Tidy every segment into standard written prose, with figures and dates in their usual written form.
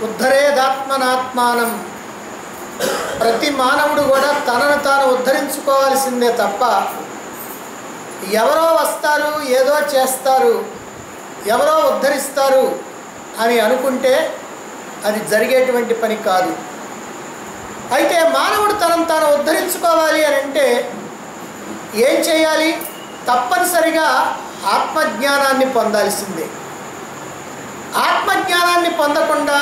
ఉద్ధరేదాత్మనాత్మానం. ప్రతి మానవుడు కూడా తనను తాను ఉద్ధరించుకోవాల్సిందే తప్ప ఎవరో వస్తారు, ఏదో చేస్తారు, ఎవరో ఉద్ధరిస్తారు అని అనుకుంటే అది జరిగేటువంటి పని కాదు. అయితే మానవుడు తనను తాను ఉద్ధరించుకోవాలి అని అంటే ఏం చేయాలి? తప్పనిసరిగా ఆత్మజ్ఞానాన్ని పొందాల్సిందే. ఆత్మజ్ఞానాన్ని పొందకుండా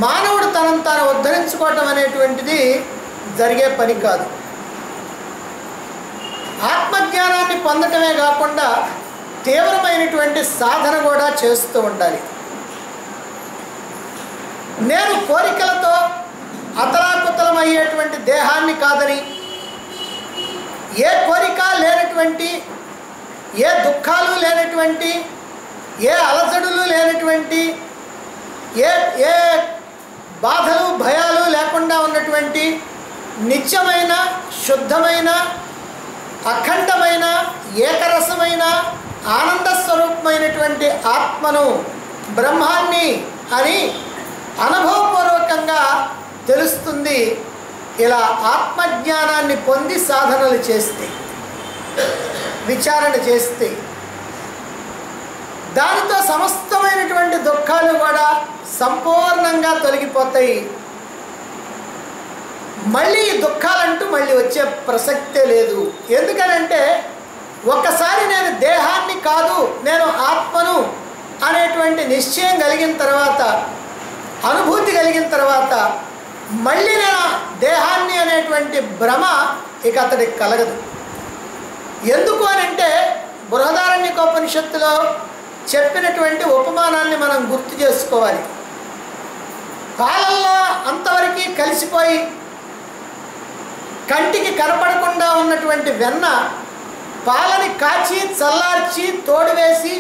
మానవుడు తనను తాను ఉద్ధరించుకోవటం అనేటువంటిది జరిగే పని కాదు. ఆత్మజ్ఞానాన్ని పొందటమే కాకుండా తీవ్రమైనటువంటి సాధన కూడా చేస్తూ ఉండాలి. నేను కోరికలతో అతలాకుతలమయ్యేటువంటి దేహాన్ని కాదని, ఏ కోరిక లేనటువంటి, ఏ దుఃఖాలు లేనటువంటి, ఏ అలజడులు లేనటువంటి, ఏ బాధలు భయాలు లేకుండా ఉన్నటువంటి నిత్యమైన, శుద్ధమైన, అఖండమైన, ఏకరసమైన, ఆనంద స్వరూపమైనటువంటి ఆత్మను, బ్రహ్మాన్ని అని అనుభవపూర్వకంగా తెలుస్తుంది. ఇలా ఆత్మజ్ఞానాన్ని పొంది సాధనలు చేస్తే, విచారణ చేస్తే దానితో సమస్తమైనటువంటి దుఃఖాలు కూడా సంపూర్ణంగా తొలగిపోతాయి. మళ్ళీ ఈ దుఃఖాలంటూ మళ్ళీ వచ్చే ప్రసక్తే లేదు. ఎందుకనంటే ఒక్కసారి నేను దేహాన్ని కాదు, నేను ఆత్మను అనేటువంటి నిశ్చయం కలిగిన తర్వాత, అనుభూతి కలిగిన తర్వాత మళ్ళీ నేను దేహాన్ని అనేటువంటి భ్రమ ఇక అతడికి కలగదు. ఎందుకు అనంటే బృహదారణ్యకోపనిషత్తులో చెప్పినటువంటి ఉపమానాన్ని మనం గుర్తు చేసుకోవాలి. పాలల్లో అంతవరకు కలిసిపోయి కంటికి కనపడకుండా ఉన్నటువంటి వెన్న పాలని కాచి చల్లార్చి తోడు వేసి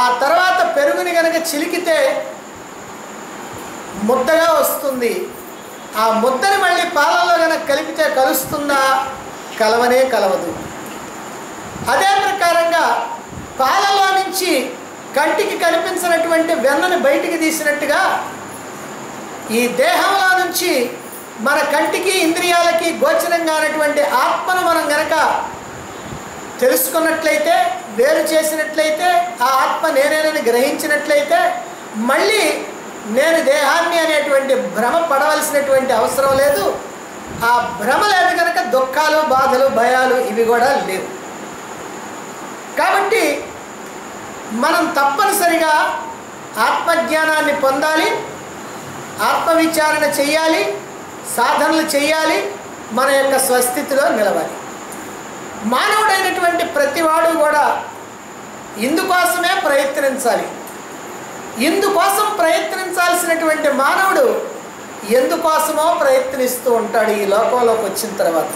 ఆ తర్వాత పెరుగుని కనుక చిలికితే ముద్దగా వస్తుంది. ఆ ముద్దని మళ్ళీ పాలల్లో కనుక కలిపితే కలుస్తుందా? కలవనే కలవదు. అదే ప్రకారంగా పాలలో నుంచి కంటికి కనిపించినటువంటి వెన్నని బయటికి తీసినట్టుగా ఈ దేహంలో నుంచి మన కంటికి ఇంద్రియాలకి గోచరంగా ఉన్నటువంటి ఆత్మను మనం గనక తెలుసుకున్నట్లయితే, వేరు చేసినట్లయితే, ఆ ఆత్మ నేనేనని గ్రహించినట్లయితే మళ్ళీ నేను దేహాన్ని అనేటువంటి భ్రమ పడవలసినటువంటి అవసరం లేదు. ఆ భ్రమ లేదు కనుక దుఃఖాలు, బాధలు, భయాలు ఇవి కూడా లేవు. కాబట్టి మనం తప్పనిసరిగా ఆత్మజ్ఞానాన్ని పొందాలి, ఆత్మవిచారణ చెయ్యాలి, సాధనలు చెయ్యాలి, మన యొక్క స్వస్థితిలో నిలవాలి. మానవుడైనటువంటి ప్రతివాడు కూడా ఇందుకోసమే ప్రయత్నించాలి. ఇందుకోసం ప్రయత్నించాల్సినటువంటి మానవుడు ఎందుకోసమో ప్రయత్నిస్తూ ఉంటాడు ఈ లోకంలోకి వచ్చిన తర్వాత.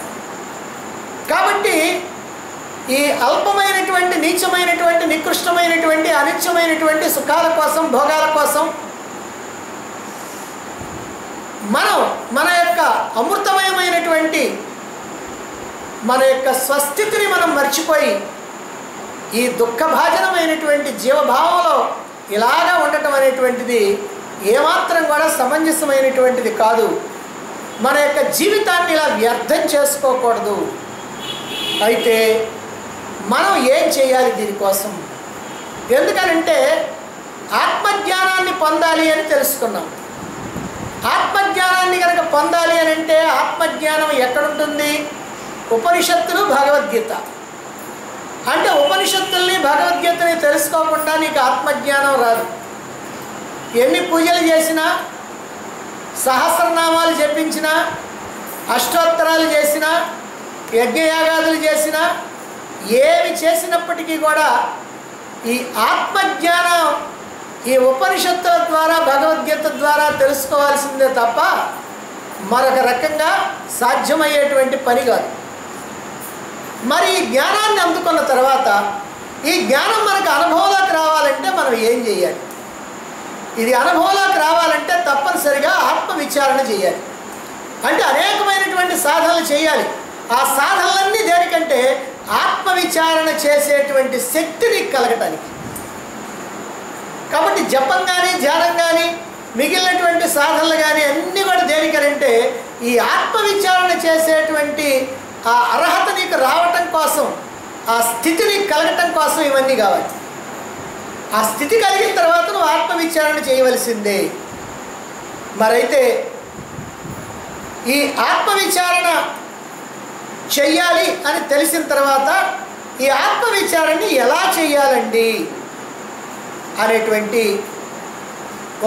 కాబట్టి ఈ అల్పమైనటువంటి, నీచమైనటువంటి, నికృష్టమైనటువంటి, అనిత్యమైనటువంటి సుఖాల కోసం, భోగాల కోసం మనం మన యొక్క అమృతమయమైనటువంటి మన యొక్క స్వస్థితిని మనం మర్చిపోయి ఈ దుఃఖభాజనమైనటువంటి జీవభావంలో ఇలాగా ఉండటం అనేటువంటిది ఏమాత్రం కూడా సమంజసమైనటువంటిది కాదు. మన యొక్క జీవితాన్ని ఇలా వ్యర్థం చేసుకోకూడదు. అయితే మనం ఏం చేయాలి దీనికోసం? ఎందుకనంటే ఆత్మజ్ఞానాన్ని పొందాలి అని తెలుసుకున్నాం. ఆత్మజ్ఞానాన్ని కనుక పొందాలి అని అంటే ఆత్మజ్ఞానం ఎక్కడుంటుంది? ఉపనిషత్తులు, భగవద్గీత. అంటే ఉపనిషత్తుల్ని, భగవద్గీతని తెలుసుకోకుండా నీకు ఆత్మజ్ఞానం రాదు. ఎన్ని పూజలు చేసినా, సహస్రనామాలు జపించినా, అష్టోత్తరాలు చేసినా, యజ్ఞయాగాదులు చేసినా, ఏమి చేసినప్పటికీ కూడా ఈ ఆత్మజ్ఞానం ఈ ఉపనిషత్తుల ద్వారా, భగవద్గీత ద్వారా తెలుసుకోవాల్సిందే తప్ప మరొక రకంగా సాధ్యమయ్యేటువంటి పని కాదు. మరి ఈ జ్ఞానాన్ని అందుకున్న తర్వాత ఈ జ్ఞానం మనకు అనుభవంలోకి రావాలంటే మనం ఏం చేయాలి? ఇది అనుభవంలోకి రావాలంటే తప్పనిసరిగా ఆత్మవిచారణ చేయాలి. అంటే అనేకమైనటువంటి సాధనలు చేయాలి. ఆ సాధనలన్నీ దేనికంటే ఆత్మవిచారణ చేసేటువంటి శక్తిని కలగటానికి. కాబట్టి జపం కానీ, ధ్యానం కానీ, మిగిలినటువంటి సాధనలు కానీ అన్నీ కూడా దేనికనంటే ఈ ఆత్మవిచారణ చేసేటువంటి ఆ అర్హత నీకు రావటం కోసం, ఆ స్థితి నీకు కలగటం కోసం ఇవన్నీ కావాలి. ఆ స్థితి కలిగిన తర్వాత నువ్వు ఆత్మవిచారణ చేయవలసిందే. మరైతే ఈ ఆత్మవిచారణ చెయ్యాలి అని తెలిసిన తర్వాత ఈ ఆత్మవిచారణని ఎలా చెయ్యాలండి అనేటువంటి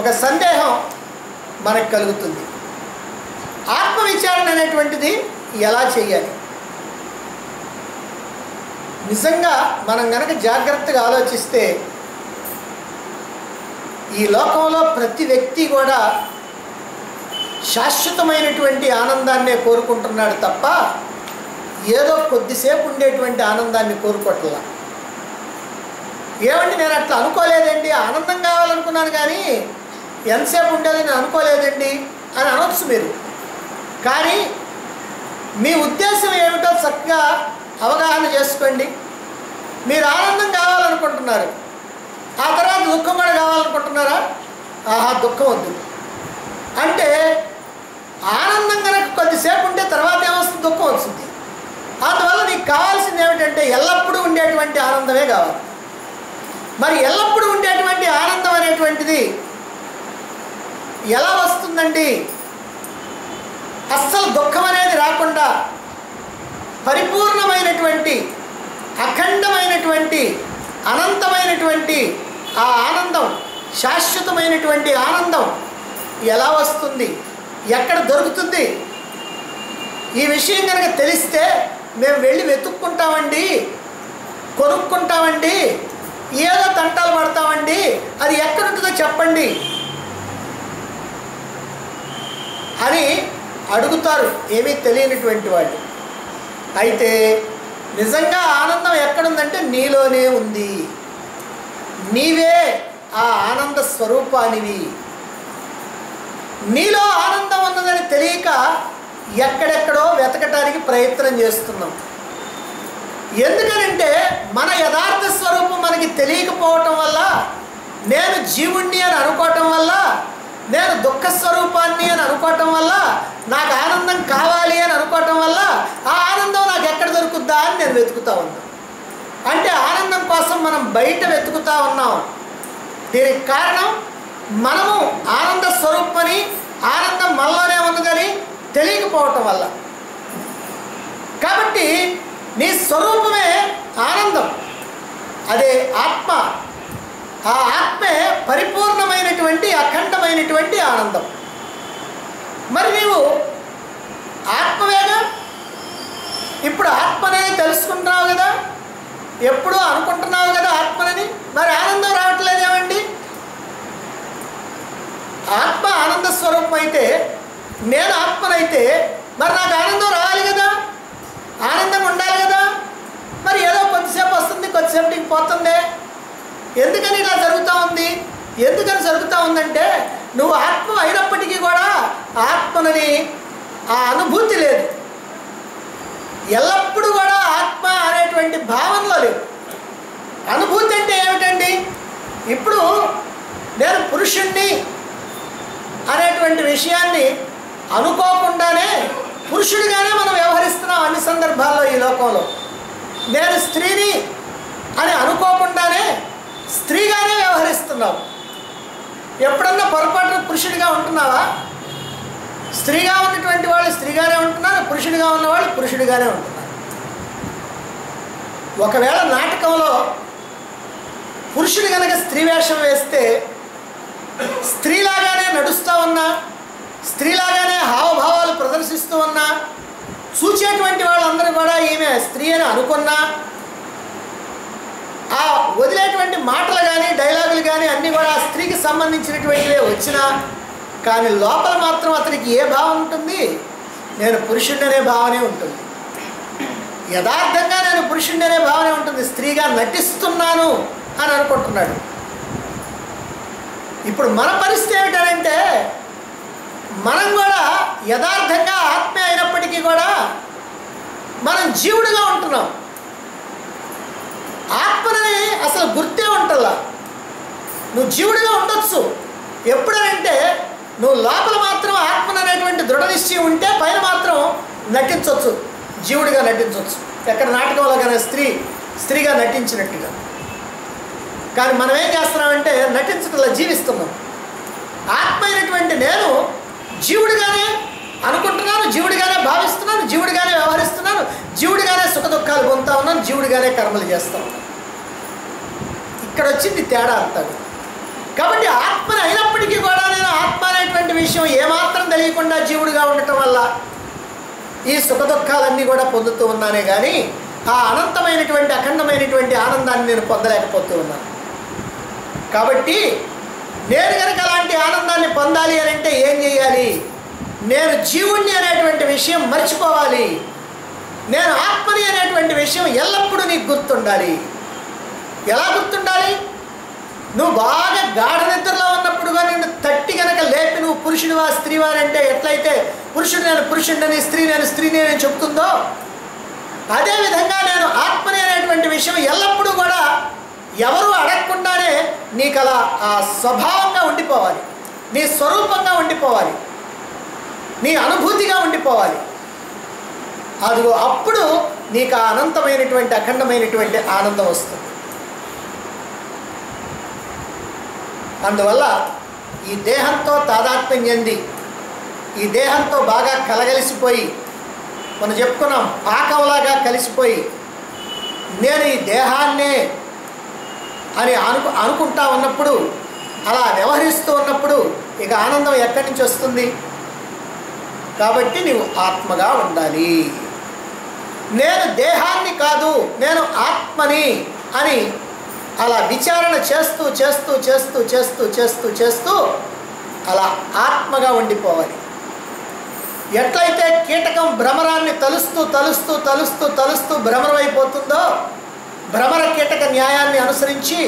ఒక సందేహం మనకు కలుగుతుంది. ఆత్మవిచారణ అనేటువంటిది ఎలా చెయ్యాలి? నిజంగా మనం కనుక జాగ్రత్తగా ఆలోచిస్తే ఈ లోకంలో ప్రతి వ్యక్తి కూడా శాశ్వతమైనటువంటి ఆనందాన్నే కోరుకుంటున్నాడు తప్ప ఏదో కొద్దిసేపు ఉండేటువంటి ఆనందాన్ని కోరుకోవట్లా. ఏమండి నేను అట్లా అనుకోలేదండి, ఆనందం కావాలనుకున్నాను కానీ ఎంతసేపు ఉండేది నేను అనుకోలేదండి అని అనొచ్చు మీరు. కానీ మీ ఉద్దేశం ఏమిటో చక్కగా అవగాహన చేసుకోండి. మీరు ఆనందం కావాలనుకుంటున్నారు, ఆ తర్వాత దుఃఖం కూడా కావాలనుకుంటున్నారా? ఆహా, దుఃఖం వద్దు అంటే ఆనందం కనుక కొద్దిసేపు ఉంటే తర్వాత ఏమొస్తుంది? దుఃఖం వస్తుంది. అందువల్ల నీకు కావాల్సింది ఏమిటంటే ఎల్లప్పుడూ ఉండేటువంటి ఆనందమే కావాలి. మరి ఎల్లప్పుడూ ఉండేటువంటి ఆనందం అనేటువంటిది ఎలా వస్తుందండి? అస్సలు దుఃఖం అనేది రాకుండా పరిపూర్ణమైనటువంటి అఖండమైనటువంటి అనంతమైనటువంటి ఆ ఆనందం, శాశ్వతమైనటువంటి ఆనందం ఎలా వస్తుంది, ఎక్కడ దొరుకుతుంది? ఈ విషయం కనుక తెలిస్తే మేము వెళ్ళి వెతుక్కుంటామండి, కొనుక్కుంటామండి, ఏదో తంటాలు పడతామండి, అది ఎక్కడుంటుందో చెప్పండి అని అడుగుతారు ఏమీ తెలియనటువంటి వాళ్ళు. అయితే నిజంగా ఆనందం ఎక్కడుందంటే నీలోనే ఉంది. నీవే ఆ ఆనంద స్వరూపానివి. నీలో ఆనందం ఉన్నదని తెలియక ఎక్కడెక్కడో వెతకటానికి ప్రయత్నం చేస్తున్నాం. ఎందుకనంటే మన యథార్థ స్వరూపం మనకి తెలియకపోవటం వల్ల, నేను జీవుణ్ణి అని అనుకోవటం వల్ల, నేను దుఃఖ స్వరూపాన్ని అని అనుకోవటం వల్ల, నాకు ఆనందం కావాలి అని అనుకోవటం వల్ల ఆ ఆనందం నాకు ఎక్కడ దొరుకుద్దా అని నేను వెతుకుతూ ఉన్నాను. అంటే ఆనందం కోసం మనం బయట వెతుకుతూ ఉన్నాం. దీనికి కారణం మనము ఆనంద స్వరూపమని, ఆనందం మనలోనే ఉన్నదని తెలియకపోవటం వల్ల. కాబట్టి నీ స్వరూపమే ఆనందం, అదే ఆత్మ. ఆ ఆత్మే పరిపూర్ణమైనటువంటి అఖండమైనటువంటి ఆనందం. మరి నీవు ఆత్మవేగా, ఇప్పుడు ఆత్మనే తెలుసుకుంటున్నావు కదా, ఎప్పుడూ అనుకుంటున్నావు కదా ఆత్మనని, మరి ఆనందం రావట్లేదేమండి? ఆత్మ ఆనంద స్వరూపం అయితే, నేను ఆత్మనైతే మరి నాకు ఆనందం రావాలి కదా, ఆనందం ఉండాలి కదా. మరి ఏదో కొద్దిసేపు వస్తుంది, కొద్దిసేపటికి పోతుంది. ఎందుకని ఇలా జరుగుతూ ఉంది? ఎందుకని జరుగుతూ ఉందంటే నువ్వు ఆత్మ అయినప్పటికీ కూడా ఆత్మనని ఆ అనుభూతి లేదు. ఎల్లప్పుడూ కూడా ఆత్మ అనేటువంటి భావనలో లేదు. అనుభూతి అంటే ఏమిటండి? ఇప్పుడు నేను పురుషుణ్ణి అనేటువంటి విషయాన్ని అనుకోకుండానే పురుషుడిగానే మనం వ్యవహరిస్తున్నాం అన్ని సందర్భాల్లో ఈ లోకంలో. నేను స్త్రీని అని అనుకోకుండానే స్త్రీగానే వ్యవహరిస్తున్నావు. ఎప్పుడన్నా పొరపాటున పురుషుడిగా ఉంటున్నావా? స్త్రీగా ఉన్నటువంటి వాళ్ళు స్త్రీగానే ఉంటున్నారు, పురుషుడిగా ఉన్నవాళ్ళు పురుషుడిగానే ఉంటున్నారు. ఒకవేళ నాటకంలో పురుషుడు కనుక స్త్రీ వేషం వేస్తే స్త్రీలాగానే నడుస్తూ ఉన్నా, స్త్రీలాగానే హావభావాలు ప్రదర్శిస్తూ ఉన్నా, చూచేటువంటి వాళ్ళందరూ కూడా ఈమె స్త్రీ అని అనుకున్నా, ఆ వదిలేటువంటి మాటలు కానీ డైలాగులు కానీ అన్నీ కూడా ఆ స్త్రీకి సంబంధించినటువంటివే వచ్చినా, కానీ లోపల మాత్రం అతనికి ఏ భావం ఉంటుంది? నేను పురుషుడిని అనే భావనే ఉంటుంది. యథార్థంగా నేను పురుషుడిని అనే భావనే ఉంటుంది, స్త్రీగా నటిస్తున్నాను అని అనుకుంటున్నాడు. ఇప్పుడు మన పరిస్థితి ఏమిటంటే మనం కూడా యథార్థంగా ఆత్మే అయినప్పటికీ కూడా మనం జీవుడిగా ఉంటున్నాం. ఆత్మని అసలు గుర్తే ఉంటల్లా. నువ్వు జీవుడిగా ఉండొచ్చు ఎప్పుడంటే నువ్వు లోపల మాత్రం ఆత్మను అనేటువంటి దృఢ నిశ్చయం ఉంటే పైన మాత్రం నటించవచ్చు, జీవుడిగా నటించవచ్చు. ఎక్కడ నాటకంలో కానీ స్త్రీగా నటించినట్టుగా. కానీ మనం ఏం చేస్తున్నామంటే నటించడంలో జీవిస్తున్నాం. ఆత్మ అయినటువంటి నేను జీవుడిగానే అనుకుంటున్నాను, జీవుడిగానే భావిస్తున్నాను, జీవుడిగానే వ్యవహరిస్తున్నాను, జీవుడిగానే సుఖ దుఃఖాలు పొందుతా ఉన్నాను, జీవుడిగానే కర్మలు చేస్తూ ఉన్నాను. ఇక్కడ వచ్చింది తేడా అంతా. కాబట్టి ఆత్మని అయినప్పటికీ కూడా నేను ఆత్మ అనేటువంటి విషయం ఏమాత్రం తెలియకుండా జీవుడిగా ఉండటం వల్ల ఈ సుఖ దుఃఖాలన్నీ కూడా పొందుతూ ఉన్నానే కానీ ఆ అనంతమైనటువంటి అఖండమైనటువంటి ఆనందాన్ని నేను పొందలేకపోతూ ఉన్నాను. కాబట్టి నేను కనుక అలాంటి ఆనందాన్ని పొందాలి అని అంటే ఏం చేయాలి? నేను జీవుణ్ణి అనేటువంటి విషయం మర్చిపోవాలి. నేను ఆత్మని అనేటువంటి విషయం ఎల్లప్పుడూ నీకు గుర్తుండాలి. ఎలా గుర్తుండాలి? నువ్వు బాగా గాఢ నిద్రలో ఉన్నప్పుడుగా నిన్ను తట్టి కనుక లేపి నువ్వు పురుషుడివా స్త్రీవా అంటే ఎట్లయితే పురుషుడు నేను పురుషుడిని, స్త్రీ నేను స్త్రీని అని చెప్తుందో అదేవిధంగా నేను ఆత్మని అనేటువంటి విషయం ఎల్లప్పుడూ కూడా ఎవరు అడగకుండానే నీకు అలా ఆ స్వభావంగా ఉండిపోవాలి, నీ స్వరూపంగా ఉండిపోవాలి, నీ అనుభూతిగా ఉండిపోవాలి. అదిగో అప్పుడు నీకు ఆ అనంతమైనటువంటి అఖండమైనటువంటి ఆనందం వస్తుంది. అందువల్ల ఈ దేహంతో తాదాత్మ్యం చెంది ఈ దేహంతో బాగా కలగలిసిపోయి మనం చెప్పుకున్నాం పాకంలాగా కలిసిపోయి నేను ఈ దేహాన్నే అని అనుకుంటా ఉన్నప్పుడు, అలా వ్యవహరిస్తూ ఉన్నప్పుడు ఇక ఆనందం ఎక్కడి నుంచి వస్తుంది? కాబట్టి నీవు ఆత్మగా ఉండాలి. నేను దేహాన్ని కాదు, నేను ఆత్మని అని అలా విచారణ చేస్తూ చేస్తూ చేస్తూ చేస్తూ చేస్తూ చేస్తూ అలా ఆత్మగా ఉండిపోవాలి. ఎట్లయితే కీటకం భ్రమరాన్ని తలుస్తూ తలుస్తూ తలుస్తూ తలుస్తూ భ్రమరమైపోతుందో భ్రమర కీటక న్యాయాన్ని అనుసరించి,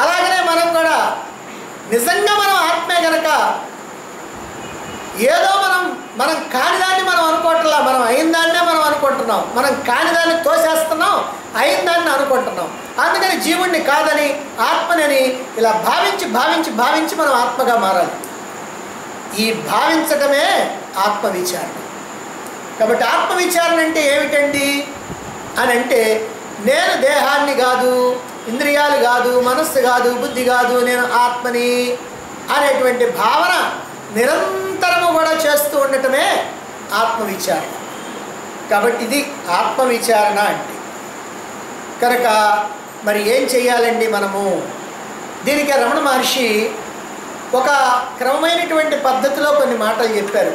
అలాగనే మనం కూడా నిజంగా మనం ఆత్మే గనక ఏదో మనం కానిదాన్ని మనం అనుకోవట్లా, మనం అయిన దాన్నే మనం అనుకుంటున్నాం, మనం కానిదాన్ని తోసేస్తున్నాం, అయిన దాన్ని అనుకుంటున్నాం. అందుకని జీవుణ్ణి కాదని ఆత్మని ఇలా భావించి భావించి భావించి మనం ఆత్మగా మారాలి. ఈ భావించటమే ఆత్మవిచారణ. కాబట్టి ఆత్మవిచారణ అంటే ఏమిటండి అని అంటే, నేను దేహాన్ని కాదు, ఇంద్రియాలు కాదు, మనస్సు కాదు, బుద్ధి కాదు, నేను ఆత్మని అనేటువంటి భావన నిరంతరము కూడా చేస్తూ ఉండటమే ఆత్మవిచారణ. కాబట్టి ఇది ఆత్మవిచారణ అంటే. కనుక మరి ఏం చెయ్యాలండి మనము? దీనికి రమణ మహర్షి ఒక క్రమమైనటువంటి పద్ధతిలో కొన్ని మాటలు చెప్పారు.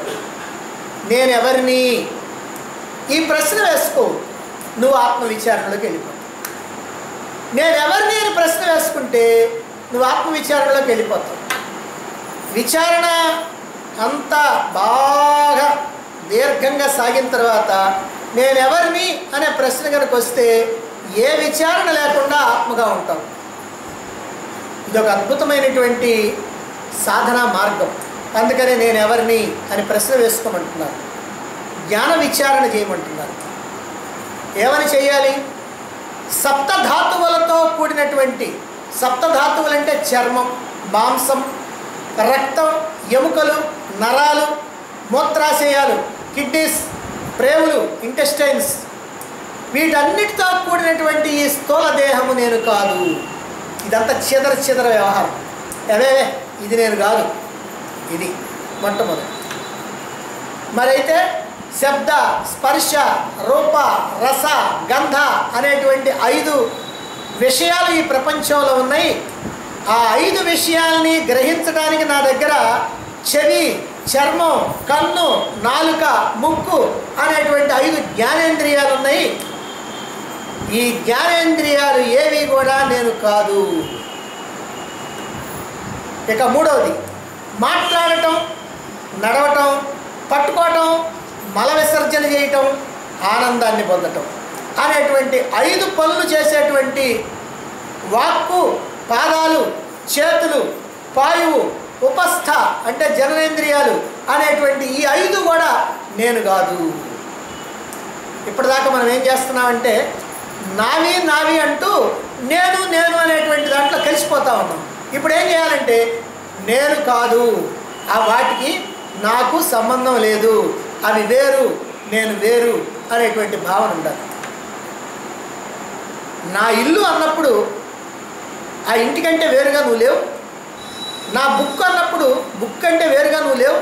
నేను ఎవరిని ఈ ప్రశ్న వేసుకో, నువ్వు ఆత్మవిచారణలోకి వెళ్ళిపోతావు. నేను ఎవరిని అని ప్రశ్న వేసుకుంటే నువ్వు ఆత్మవిచారణలోకి వెళ్ళిపోతావు. విచారణ అంతా బాగా దీర్ఘంగా సాగిన తర్వాత నేనెవరిని అనే ప్రశ్న కనుక వస్తే ఏ విచారణ లేకుండా ఆత్మగా ఉంటాం. ఇదొక అద్భుతమైనటువంటి సాధనా మార్గం. అందుకనే నేను ఎవరిని అని ప్రశ్న వేసుకోమంటున్నారు. జ్ఞాన విచారణ చేయమంటున్నారు. ఏమని చేయాలి? సప్తధాతువులతో కూడినటువంటి, సప్తధాతువులు అంటే చర్మం, మాంసం, రక్తం, ఎముకలు, నరాలు, మూత్రాశయాలు, కిడ్నీస్, ప్రేవులు, ఇంటెస్టైన్స్, వీటన్నిటితో కూడినటువంటి ఈ స్థూల దేహము నేను కాదు. ఇదంతా చిదర వ్యవహారం. అవేవే ఇది నేను కాదు. ఇది మొట్టమొదటి. మరైతే శబ్ద, స్పర్శ, రూప, రస, గంధ అనేటువంటి 5 విషయాలు ఈ ప్రపంచంలో ఉన్నాయి. ఆ 5 విషయాల్ని గ్రహించడానికి నా దగ్గర చెవి, చర్మం, కన్ను, నాలుక, ముక్కు అనేటువంటి 5 జ్ఞానేంద్రియాలు ఉన్నాయి. ఈ జ్ఞానేంద్రియాలు ఏవి కూడా నేను కాదు. ఇక మూడవది, మాట్లాడటం, నడవటం, పట్టుకోవటం, మల విసర్జన చేయటం, ఆనందాన్ని పొందటం అనేటువంటి 5 పనులు చేసేటువంటి వాక్కు, పాదాలు, చేతులు, పాయువు, ఉపస్థ అంటే జననేంద్రియాలు అనేటువంటి ఈ 5 కూడా నేను కాదు. ఇప్పటిదాకా మనం ఏం చేస్తున్నామంటే నావి నావి అంటూ నేను నేను అనేటువంటి దాంట్లో కలిసిపోతా ఉన్నాం. ఇప్పుడు ఏం చేయాలంటే నేను కాదు, ఆ వాటికి నాకు సంబంధం లేదు, అవి వేరు నేను వేరు అనేటువంటి భావన ఉండాలి. నా ఇల్లు అన్నప్పుడు ఆ ఇంటికంటే వేరుగా నువ్వు లేవు. నా బుక్ అన్నప్పుడు బుక్ కంటే వేరుగా నువ్వు లేవు.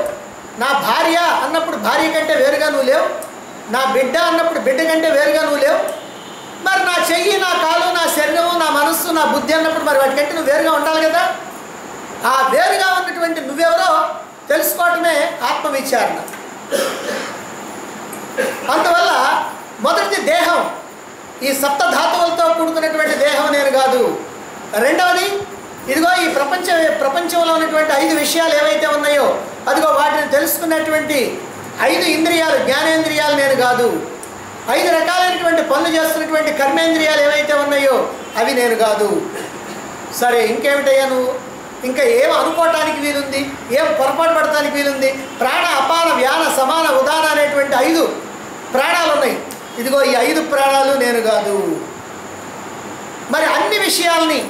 నా భార్య అన్నప్పుడు భార్య కంటే వేరుగా నువ్వు లేవు. నా బిడ్డ అన్నప్పుడు బిడ్డ కంటే వేరుగా నువ్వు లేవు. మరి నా చెయ్యి, నా కాలు, నా శరీరము, నా మనస్సు, నా బుద్ధి అన్నప్పుడు మరి వాటికంటే నువ్వు వేరుగా ఉండాలి కదా. ఆ వేరుగా ఉన్నటువంటి నువ్వెవరో తెలుసుకోవటమే ఆత్మవిచారణ. అందువల్ల మొదటిది దేహం, ఈ సప్తధాతువులతో కూడుకున్నటువంటి దేహం నేను కాదు. రెండవది ఇదిగో ఈ ప్రపంచంలో ఉన్నటువంటి 5 విషయాలు ఏవైతే ఉన్నాయో అదిగో వాటిని తెలుసుకున్నటువంటి 5 ఇంద్రియాలు, జ్ఞానేంద్రియాలు నేను కాదు. 5 రకాలైనటువంటి పనులు చేస్తున్నటువంటి కర్మేంద్రియాలు ఏవైతే ఉన్నాయో అవి నేను కాదు. సరే ఇంకేమిటయ్యా నువ్వు? ఇంకా ఏం అనుకోవటానికి వీలుంది, ఏం పొరపాటు పడటానికి వీలుంది? ప్రాణ, అపాన, వ్యాన, సమాన, ఉదాన అనేటువంటి 5 ప్రాణాలు ఉన్నాయి. ఇదిగో ఈ 5 ప్రాణాలు నేను కాదు. మరి అన్ని విషయాల్ని,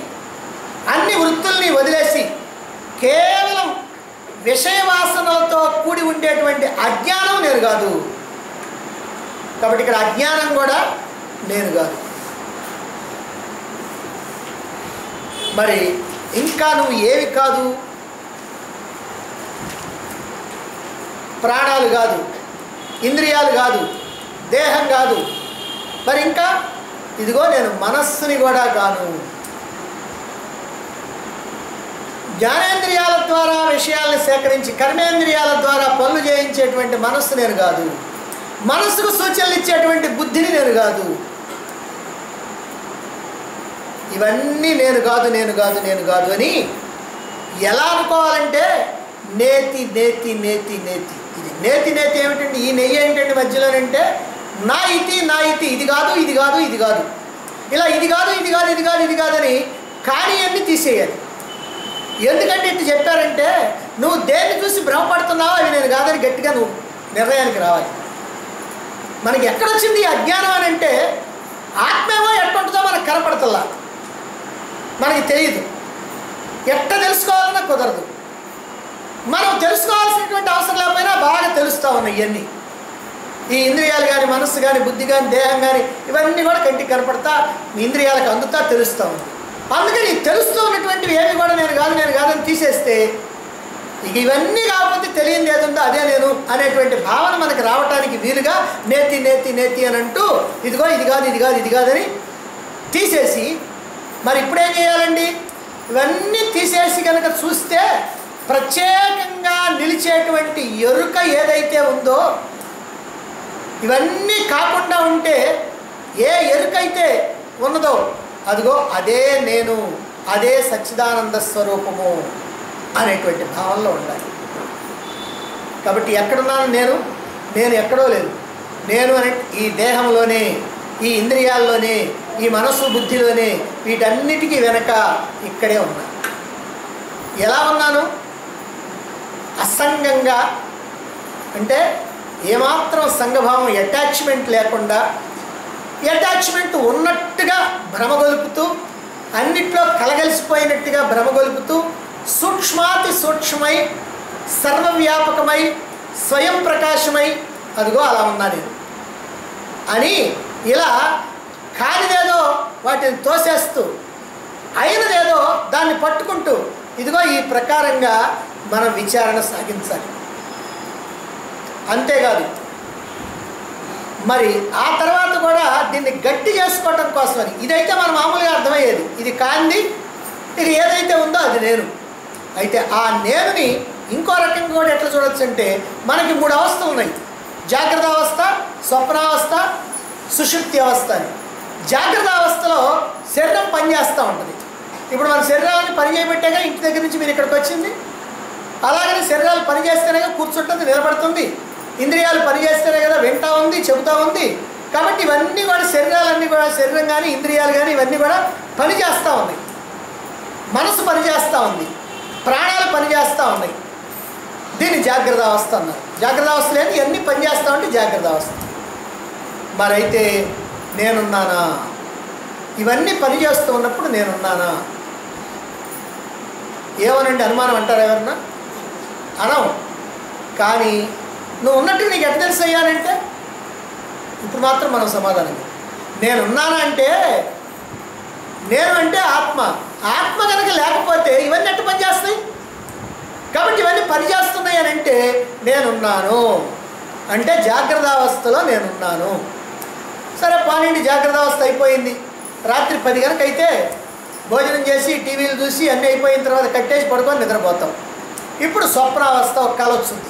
అన్ని వృత్తుల్ని వదిలేసి కేవలం విషయవాసనలతో కూడి ఉండేటువంటి అజ్ఞానం నేను కాదు. కాబట్టి ఇక్కడ అజ్ఞానం కూడా నేను కాదు. మరి ఇంకా నువ్వు ఏవి కాదు? ప్రాణాలు కాదు, ఇంద్రియాలు కాదు, దేహం కాదు. మరి ఇంకా ఇదిగో నేను మనస్సుని కూడా కాను. జ్ఞానేంద్రియాల ద్వారా విషయాలను సేకరించి కర్మేంద్రియాల ద్వారా పనులు చేయించేటువంటి మనస్సు నేను కాదు. మనస్సుకు సూచనలు ఇచ్చేటువంటి బుద్ధిని నేను కాదు. ఇవన్నీ నేను కాదు, నేను కాదు, నేను కాదు అని ఎలా అనుకోవాలంటే నేతి నేతి నేతి నేతి. ఇది నేతి నేతి ఏమిటండి? ఈ నెయ్యి ఏంటండి మధ్యలోనంటే నా ఇతి నా ఇతి, ఇది కాదు ఇది కాదు ఇది కాదు, ఇలా ఇది కాదు ఇది కాదు ఇది కాదు ఇది కాదని కానీ అన్నీ తీసేయాలి. ఎందుకంటే ఇది చెప్పారంటే నువ్వు దేన్ని చూసి భ్రమపడుతున్నావో అవి నేను కాదని గట్టిగా నువ్వు నిర్ణయానికి రావాలి. మనకి ఎక్కడొచ్చింది ఈ అజ్ఞానం అని అంటే ఆత్మేమో ఎట్టుంటుందో మనకు కనపడుతుందా, మనకి తెలియదు. ఎట్ట తెలుసుకోవాలన్నా కుదరదు. మనం తెలుసుకోవాల్సినటువంటి అవసరం లేకపోయినా బాగా తెలుస్తూ ఉన్నాయి ఇవన్నీ. ఈ ఇంద్రియాలు కానీ, మనస్సు కానీ, బుద్ధి కానీ, దేహం కానీ ఇవన్నీ కూడా కంటికి కనపడతా ఇంద్రియాలకు అందుతా తెలుస్తూ ఉంది. అందుకని తెలుస్తూ ఉన్నటువంటివి ఏమి కూడా నేను కాదు నేను కాదని తీసేస్తే ఇక ఇవన్నీ కాకపోతే తెలియని ఏదుందో అదే నేను అనేటువంటి భావన మనకు రావటానికి వీలుగా నేతి నేతి నేతి అని అంటూ ఇదిగో ఇది కాదు ఇది కాదు ఇది కాదని తీసేసి మరి ఇప్పుడేం చేయాలండి? ఇవన్నీ తీసేసి కనుక చూస్తే ప్రత్యేకంగా నిలిచేటువంటి ఎరుక ఏదైతే ఉందో ఇవన్నీ కాకుండా ఉంటే ఏ ఎరుకైతే ఉన్నదో అదిగో అదే నేను, అదే సచ్చిదానంద స్వరూపము అనేటువంటి భావనలో ఉండాలి. కాబట్టి ఎక్కడున్నాను నేను? నేను ఎక్కడో లేదు. నేను అనే ఈ దేహంలోనే, ఈ ఇంద్రియాల్లోనే, ఈ మనస్సు బుద్ధిలోనే, వీటన్నిటికీ వెనక ఇక్కడే ఉన్నాను. ఎలా ఉన్నాను? అసంగంగా, అంటే ఏమాత్రం సంఘభావం అటాచ్మెంట్ లేకుండా, అటాచ్మెంట్ ఉన్నట్టుగా భ్రమగొలుపుతూ, అన్నిట్లో కలగలిసిపోయినట్టుగా భ్రమగొలుపుతూ, సూక్ష్మాతి సూక్ష్మై సర్వవ్యాపకమై స్వయం ప్రకాశమై అదిగో అలా ఉన్నా నేను అని ఇలా కానిదేదో వాటిని తోసేస్తూ అయినదేదో దాన్ని పట్టుకుంటూ ఇదిగో ఈ ప్రకారంగా మనం విచారణ సాగించాలి. అంతేకాదు మరి ఆ తర్వాత కూడా దీన్ని గట్టి చేసుకోవటం కోసమని ఇదైతే మన మామూలుగా అర్థమయ్యేది. ఇది కాంది, ఇది ఏదైతే ఉందో అది నేను. అయితే ఆ నేనుని ఇంకో రకంగా కూడా ఎట్లా చూడొచ్చు అంటే మనకి 3 అవస్థలు ఉన్నాయి. జాగ్రత్త అవస్థ, స్వప్నావస్థ, సుషుప్తి అవస్థ అని. జాగ్రత్త అవస్థలో శరీరం పనిచేస్తూ ఉంటుంది. ఇప్పుడు మన శరీరాన్ని పని చేయబెట్టాక ఇంటి దగ్గర నుంచి మీరు ఇక్కడికి వచ్చింది. అలాగనే శరీరాలు పనిచేస్తేనే కూర్చుంటుంది, నిలబడుతుంది. ఇంద్రియాలు పనిచేస్తేనే కదా వింటా ఉంది, చెబుతూ ఉంది. కాబట్టి ఇవన్నీ కూడా శరీరాలన్నీ కూడా, శరీరం కానీ ఇంద్రియాలు కానీ ఇవన్నీ కూడా పనిచేస్తూ ఉన్నాయి. మనసు పనిచేస్తూ ఉంది, ప్రాణాలు పనిచేస్తూ ఉన్నాయి. దీన్ని జాగ్రత్త అవస్థ అన్నారు. జాగ్రత్త అవస్థ లేదు, ఇవన్నీ పనిచేస్తూ ఉంటే జాగ్రత్త అవస్థ. మరైతే నేనున్నానా? ఇవన్నీ పనిచేస్తూ ఉన్నప్పుడు నేనున్నానా? ఏమనండి అనుమానం అంటారా ఎవరన్నా? అనవు. కానీ నువ్వు ఉన్నట్టు నీకు ఎట్లా తెలుసు అయ్యానంటే ఇప్పుడు మాత్రం మనం సమాధానం నేనున్నాను అంటే నేను అంటే ఆత్మ. ఆత్మ కనుక లేకపోతే ఇవన్నీ ఎట్టు పనిచేస్తాయి? కాబట్టి ఇవన్నీ పనిచేస్తున్నాయి అని అంటే నేనున్నాను అంటే జాగ్రత్త అవస్థలో నేనున్నాను. సరే పానీండి, జాగ్రత్త అవస్థ అయిపోయింది. రాత్రి 10 గంటలకు అయితే భోజనం చేసి టీవీలు చూసి అన్నీ అయిపోయిన తర్వాత కట్టేసి పడుకొని నిద్రపోతాం. ఇప్పుడు స్వప్నావస్థ ఒక కల వచ్చింది.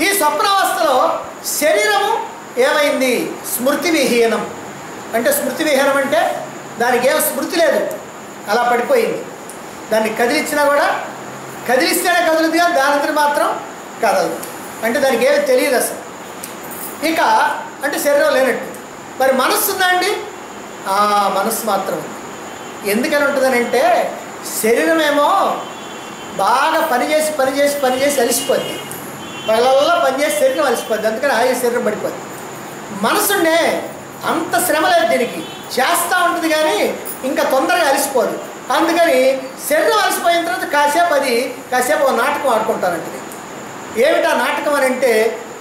ఈ స్వప్నావస్థలో శరీరము ఏమైంది? స్మృతి విహీనం. అంటే స్మృతి విహీనం అంటే దానికి ఏం స్మృతి లేదు, అలా పడిపోయింది. దాన్ని కదిలించినా కూడా కదిలిస్తేనే కదులుతుంది కానీ దానికి మాత్రం కదలదు. అంటే దానికి ఏమి తెలియదు అసలు. ఇక అంటే శరీరం లేనట్టు. మరి మనస్సు ఉందా అండి? మనస్సు మాత్రం ఉంది. ఎందుకని ఉంటుందని అంటే శరీరమేమో బాగా పనిచేసి అలిసిపోద్ది. పగలల్లో పనిచేసి శరీరం అలిసిపోద్ది. అందుకని హాయిగా శరీరం పడిపోద్ది. మనసుండే అంత శ్రమ లేదు, దీనికి చేస్తూ ఉంటుంది కానీ ఇంకా తొందరగా అలిసిపోదు. అందుకని శరీరం అలసిపోయిన తర్వాత కాసేపు ఒక నాటకం ఆడుకుంటానంటే ఏమిటా నాటకం అని అంటే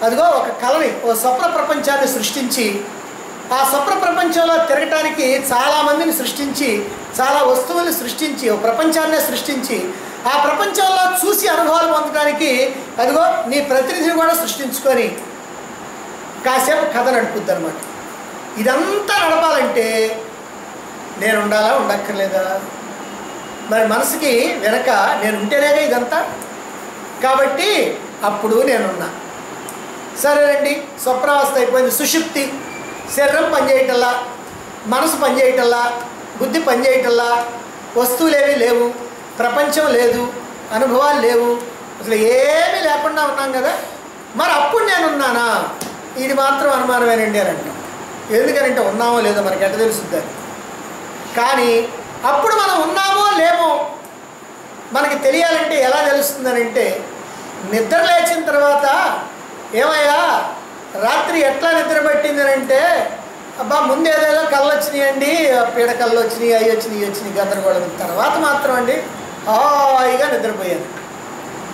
అదిగో ఒక కళని, ఓ స్వప్న ప్రపంచాన్ని సృష్టించి ఆ స్వప్న ప్రపంచంలో తిరగటానికి చాలామందిని సృష్టించి చాలా వస్తువుల్ని సృష్టించి ఓ ప్రపంచాన్నే సృష్టించి ఆ ప్రపంచంలో చూసి అనుభవాలు పొందడానికి అదిగో నీ ప్రతినిధిని కూడా సృష్టించుకొని కాసేపు కథ నడుపుద్ది అనమాట. ఇదంతా నడపాలంటే నేను ఉండాలా ఉండక్కర్లేదా? మరి మనసుకి వెనక నేను ఉంటేనేగా ఇదంతా. కాబట్టి అప్పుడు నేనున్నా. సరేనండి, స్వప్నావస్థ అయిపోయింది. సుషుప్తి, శరీరం పనిచేయటల్లా, మనసు పనిచేయటల్లా, బుద్ధి పనిచేయటల్లా, వస్తువులేవి లేవు, ప్రపంచం లేదు, అనుభవాలు లేవు, అసలు ఏమీ లేకుండా ఉన్నాం కదా. మరి అప్పుడు నేనున్నానా? ఇది మాత్రం అనుమానమేనండి అని అంటాం. ఎందుకనంటే ఉన్నామో లేదో మనకి ఎట్ట తెలుస్తుందని. కానీ అప్పుడు మనం ఉన్నామో లేమో మనకి తెలియాలంటే ఎలా తెలుస్తుందని అంటే నిద్ర లేచిన తర్వాత ఏమయ్యా రాత్రి ఎట్లా నిద్ర పట్టిందని అంటే అబ్బా ముందేదేదో కళ్ళు వచ్చినాయండి, పీడ కళ్ళు వచ్చినాయి, అవి వచ్చినాయి గందరగోళం. తర్వాత మాత్రం అండి హాయిగా నిద్రపోయాను.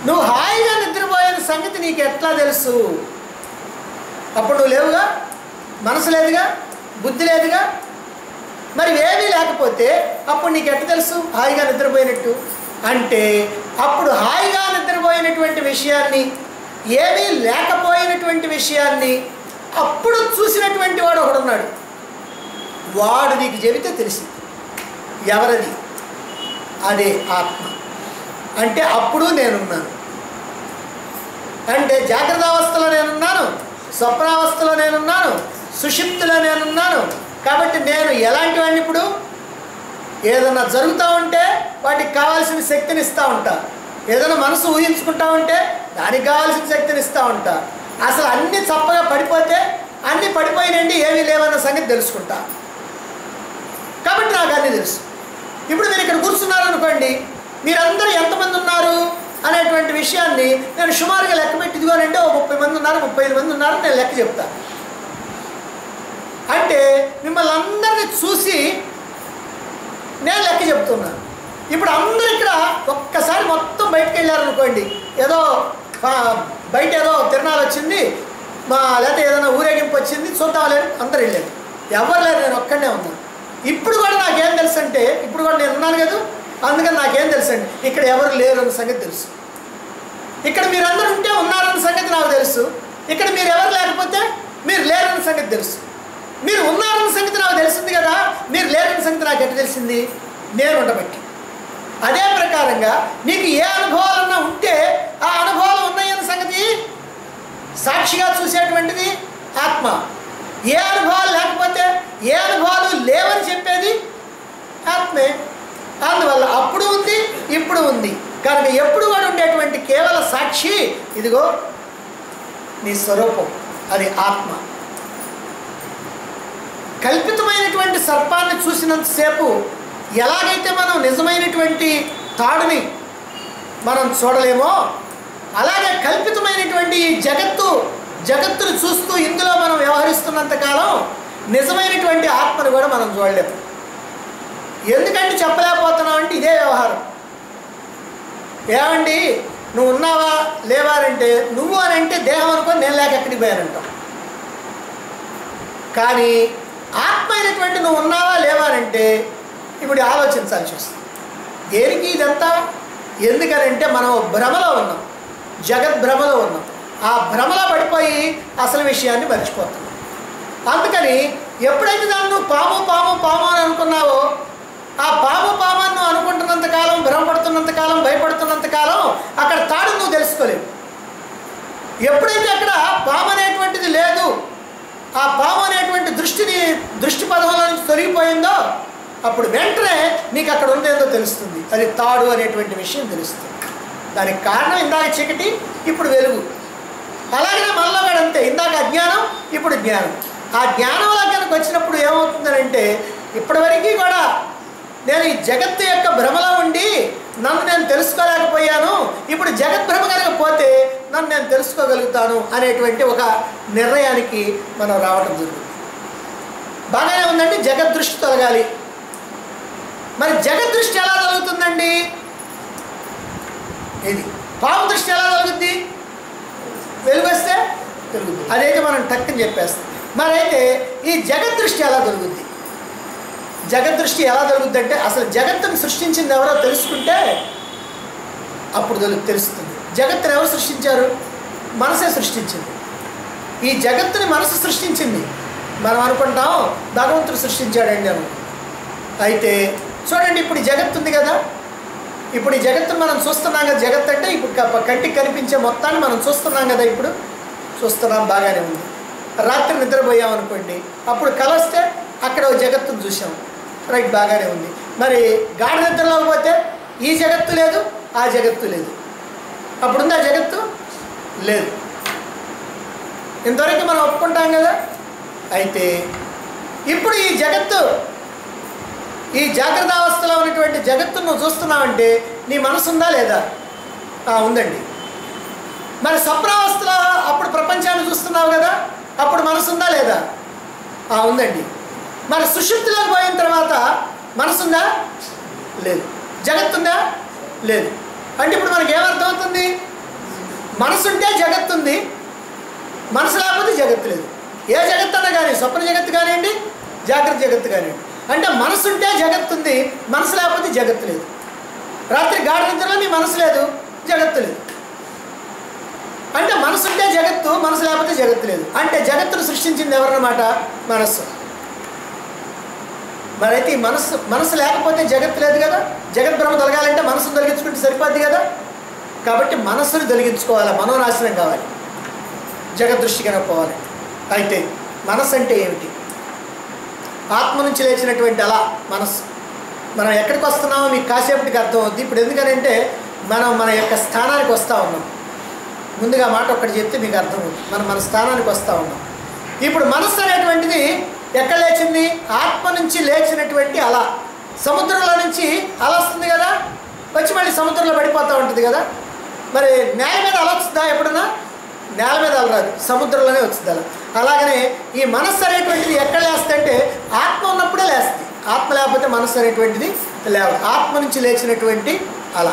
నువ్వు హాయిగా నిద్రపోయిన సంగతి నీకు ఎట్లా తెలుసు? అప్పుడు నువ్వు లేవుగా, మనసు లేదుగా, బుద్ధి లేదుగా. మరి ఏమీ లేకపోతే అప్పుడు నీకు ఎట్లా తెలుసు హాయిగా నిద్రపోయినట్టు? అంటే అప్పుడు హాయిగా నిద్రపోయినటువంటి విషయాన్ని, ఏమీ లేకపోయినటువంటి విషయాన్ని అప్పుడు చూసినటువంటి వాడు ఒకడున్నాడు. వాడు నీకు చెబితే తెలిసింది. ఎవరది? అదే ఆత్మ. అంటే అప్పుడు నేనున్నాను. అంటే జాగ్రత్త అవస్థలో నేనున్నాను, స్వప్నావస్థలో నేనున్నాను, సుషుప్తిలో నేనున్నాను. కాబట్టి నేను ఎలాంటి వాడిని? ఇప్పుడు ఏదన్నా జరుగుతూ ఉంటే వాటికి కావాల్సిన శక్తిని ఇస్తూ ఉంటా. ఏదైనా మనసు ఊహించుకుంటా ఉంటే దానికి కావాల్సిన శక్తిని ఇస్తూ ఉంటా. అసలు అన్నీ చప్పగా పడిపోతే అన్నీ పడిపోయినండి, ఏమీ లేవన్న సంగతి తెలుసుకుంటా. కాబట్టి నాకు అన్నీ తెలుసు. ఇప్పుడు మీరు ఇక్కడ కూర్చున్నారనుకోండి, మీరందరూ ఎంతమంది ఉన్నారు అనేటువంటి విషయాన్ని నేను సుమారుగా లెక్క పెట్టి ఇదిగోనంటే ఓ 30 మంది ఉన్నారు, 35 మంది ఉన్నారు నేను లెక్క చెప్తా. అంటే మిమ్మల్ని అందరినీ చూసి నేను లెక్క చెప్తున్నాను. ఇప్పుడు అందరూ ఇక్కడ ఒక్కసారి మొత్తం బయటకు వెళ్ళారనుకోండి, ఏదో బయట ఏదో తిరణాలు వచ్చింది, లేకపోతే ఏదైనా ఊరేగింపు వచ్చింది, చూద్దాం లేదు, అందరూ వెళ్ళారు. ఎవరు లేరు, నేను ఒక్కడే ఉన్నాను. ఇప్పుడు కూడా నాకేం తెలుసు అంటే ఇప్పుడు కూడా నేను ఉన్నాను కదా, అందుకని నాకేం తెలుసు అండి ఇక్కడ ఎవరు లేరు అన్న సంగతి తెలుసు. ఇక్కడ మీరందరూ ఉంటే ఉన్నారన్న సంగతి నాకు తెలుసు. ఇక్కడ మీరు ఎవరు లేకపోతే మీరు లేరన్న సంగతి తెలుసు. మీరు ఉన్నారన్న సంగతి నాకు తెలిసింది కదా, మీరు లేరన్న సంగతి నాకు ఎట్లా తెలిసింది? నేను ఉండబట్టి. అదే ప్రకారంగా నీకు ఏ అనుభవాలన్నా ఉంటే ఆ అనుభవాలు ఉన్నాయన్న సంగతి సాక్షిగా చూసేటువంటిది ఆత్మ. ఏ అనుభవాలు లేకపోతే ఏ అనుభవాలు లేవని చెప్పేది ఆత్మే. అందువల్ల అప్పుడు ఉంది, ఇప్పుడు ఉంది. కనుక ఎప్పుడు కూడా ఉండేటువంటి కేవల సాక్షి ఇదిగో నీ స్వరూపం, అది ఆత్మ. కల్పితమైనటువంటి సర్పాన్ని చూసినంతసేపు ఎలాగైతే మనం నిజమైనటువంటి తాడుని మనం చూడలేమో, అలాగే కల్పితమైనటువంటి ఈ జగత్తును చూస్తూ ఇందులో మనం వ్యవహరిస్తున్నంతకాలం నిజమైనటువంటి ఆత్మను కూడా మనం చూడలేము. ఎందుకంటే చెప్పలేకపోతున్నాం అంటే ఇదే వ్యవహారం. ఏమండి నువ్వు ఉన్నావా లేవా అంటే నువ్వు అని అంటే దేహం అనుకొని నేను లేక ఎక్కడికి పోయానంటావు. కానీ ఆత్మ అయినటువంటి నువ్వు ఉన్నావా లేవా అంటే ఇప్పుడు ఆలోచించాల్సి వస్తుంది. దేనికి ఇదంతా? ఎందుకనంటే మనం భ్రమలో ఉన్నాం, జగద్భ్రమలో ఉన్నాం. ఆ భ్రమలో పడిపోయి అసలు విషయాన్ని మర్చిపోతున్నాం. అందుకని ఎప్పుడైతే దాన్ని నువ్వు పాము పాము పాము అని అనుకున్నావో, ఆ పాము పాము అని నువ్వు అనుకుంటున్నంతకాలం, భ్రమపడుతున్నంతకాలం, భయపడుతున్నంతకాలం అక్కడ తాడు నువ్వు తెలుసుకోలేవు. ఎప్పుడైతే అక్కడ పాము అనేటువంటిది లేదు, ఆ పాము అనేటువంటి దృష్టి పదంలో నుంచి తొలగిపోయిందో అప్పుడు వెంటనే నీకు అక్కడ ఉందేందో తెలుస్తుంది. అది తాడు అనేటువంటి విషయం తెలుస్తుంది. దానికి కారణం ఇందాక చీకటి, ఇప్పుడు వెలుగు. అలాగే మనలో కూడా అంతే. ఇందాక అజ్ఞానం, ఇప్పుడు జ్ఞానం. ఆ జ్ఞానంలో కనుక వచ్చినప్పుడు ఏమవుతుందంటే ఇప్పటివరకు కూడా నేను ఈ జగత్తు యొక్క భ్రమలో ఉండి నన్ను నేను తెలుసుకోలేకపోయాను, ఇప్పుడు జగద్భ్రమ కనుక పోతే నన్ను నేను తెలుసుకోగలుగుతాను అనేటువంటి ఒక నిర్ణయానికి మనం రావడం జరుగుతుంది. బాగానే ఉందండి, జగద్దృష్టి తొలగాలి. మరి జగద్దృష్టి ఎలా తొలగుతుందండి? ఇది పాము దృష్టి ఎలా తొలగుద్ది? వెలుగు వస్తే తొలుగుద్ది. అదైతే మనం టక్కుని చెప్పేస్తాం. మరి అయితే ఈ జగద్దృష్టి ఎలా తొలుగుద్ది? జగద్దృష్టి ఎలా తొలుగుద్ది అంటే అసలు జగత్తును సృష్టించింది ఎవరో తెలుసుకుంటే అప్పుడు తెలుస్తుంది. జగత్తును ఎవరు సృష్టించారు? మనసే సృష్టించింది. ఈ జగత్తుని మనసు సృష్టించింది. మనం అనుకుంటాం భగవంతుడు సృష్టించాడండి అని. అయితే చూడండి, ఇప్పుడు ఈ జగత్తు ఉంది కదా, ఇప్పుడు ఈ జగత్తును మనం చూస్తున్నాం కదా. జగత్ అంటే ఇప్పుడు కంటికి కనిపించే మొత్తాన్ని మనం చూస్తున్నాం కదా. ఇప్పుడు చూస్తున్నాం, బాగానే ఉంది. రాత్రి నిద్రపోయాం అనుకోండి, అప్పుడు కల వస్తే అక్కడ జగత్తును చూసాం, రైట్, బాగానే ఉంది. మరి గాఢ నిద్రలోకి పోతే ఈ జగత్తు లేదు, ఆ జగత్తు లేదు. అప్పుడుంది ఆ జగత్తు లేదు. ఇంతవరకు మనం ఒప్పుకుంటాం కదా. అయితే ఇప్పుడు ఈ జగత్తు, ఈ జాగ్రత్త అవస్థలో ఉన్నటువంటి జగత్తును నువ్వు చూస్తున్నావంటే నీ మనసు ఉందా లేదా? ఉందండి. మరి స్వప్నావస్థలో అప్పుడు ప్రపంచాన్ని చూస్తున్నావు కదా, అప్పుడు మనసు ఉందా లేదా? ఉందండి. మరి సుషుప్తిలోకి పోయిన తర్వాత మనసుందా? లేదు. జగత్తుందా? లేదు. అంటే ఇప్పుడు మనకి ఏమర్థమవుతుంది? మనసుంటే జగత్తుంది, మనసు లేకపోతే జగత్తు లేదు. ఏ జగత్తు అన్నా కానీ, స్వప్న జగత్తు కానివ్వండి, జాగ్రత్త జగత్తు కానివ్వండి, అంటే మనసుంటే జగత్తుంది, మనసు లేకపోతే జగత్తు లేదు. రాత్రి గాఢ నిద్రలో నీ మనసు లేదు, జగత్తు లేదు. అంటే మనసుంటే జగత్తు, మనసు లేకపోతే జగత్తు లేదు. అంటే జగత్తును సృష్టించింది ఎవరన్నమాట? మనస్సు. మరైతే ఈ మనసు లేకపోతే జగత్తు లేదు కదా. జగద్భ్రమ తొలగాలంటే మనసును తొలగించుకుంటే సరిపోద్ది కదా. కాబట్టి మనస్సును తొలగించుకోవాలి, మనోనాశనం కావాలి, జగద్దృష్టి కనుక్కోవాలి. అయితే మనస్సు అంటే ఏమిటి? ఆత్మ నుంచి లేచినటువంటి అలా మనస్సు. మనం ఎక్కడికి వస్తున్నామో మీకు కాసేపటికి అర్థం అవుద్ది. ఇప్పుడు ఎందుకనంటే మనం మన యొక్క స్థానానికి వస్తూ ఉన్నాం. ముందుగా మాట ఒక్కటి చెప్తే మీకు అర్థం అవుతుంది. మనం మన స్థానానికి వస్తూ ఉన్నాం. ఇప్పుడు మనస్సు అనేటువంటిది ఎక్కడ లేచింది? ఆత్మ నుంచి లేచినటువంటి అల. సముద్రంలో నుంచి అల వస్తుంది కదా, వచ్చి మళ్ళీ సముద్రంలో పడిపోతూ ఉంటుంది కదా. మరి నేల మీద అల వస్తుందా? ఎప్పుడన్నా నేల మీద అల రాదు, సముద్రంలోనే వచ్చింది అలా. అలాగనే ఈ మనస్సు అనేటువంటిది ఎక్కడ లేస్తుందంటే ఆత్మ ఉన్నప్పుడే లేస్తుంది. ఆత్మ లేకపోతే మనస్సు అనేటువంటిది లేవు. ఆత్మ నుంచి లేచినటువంటి అల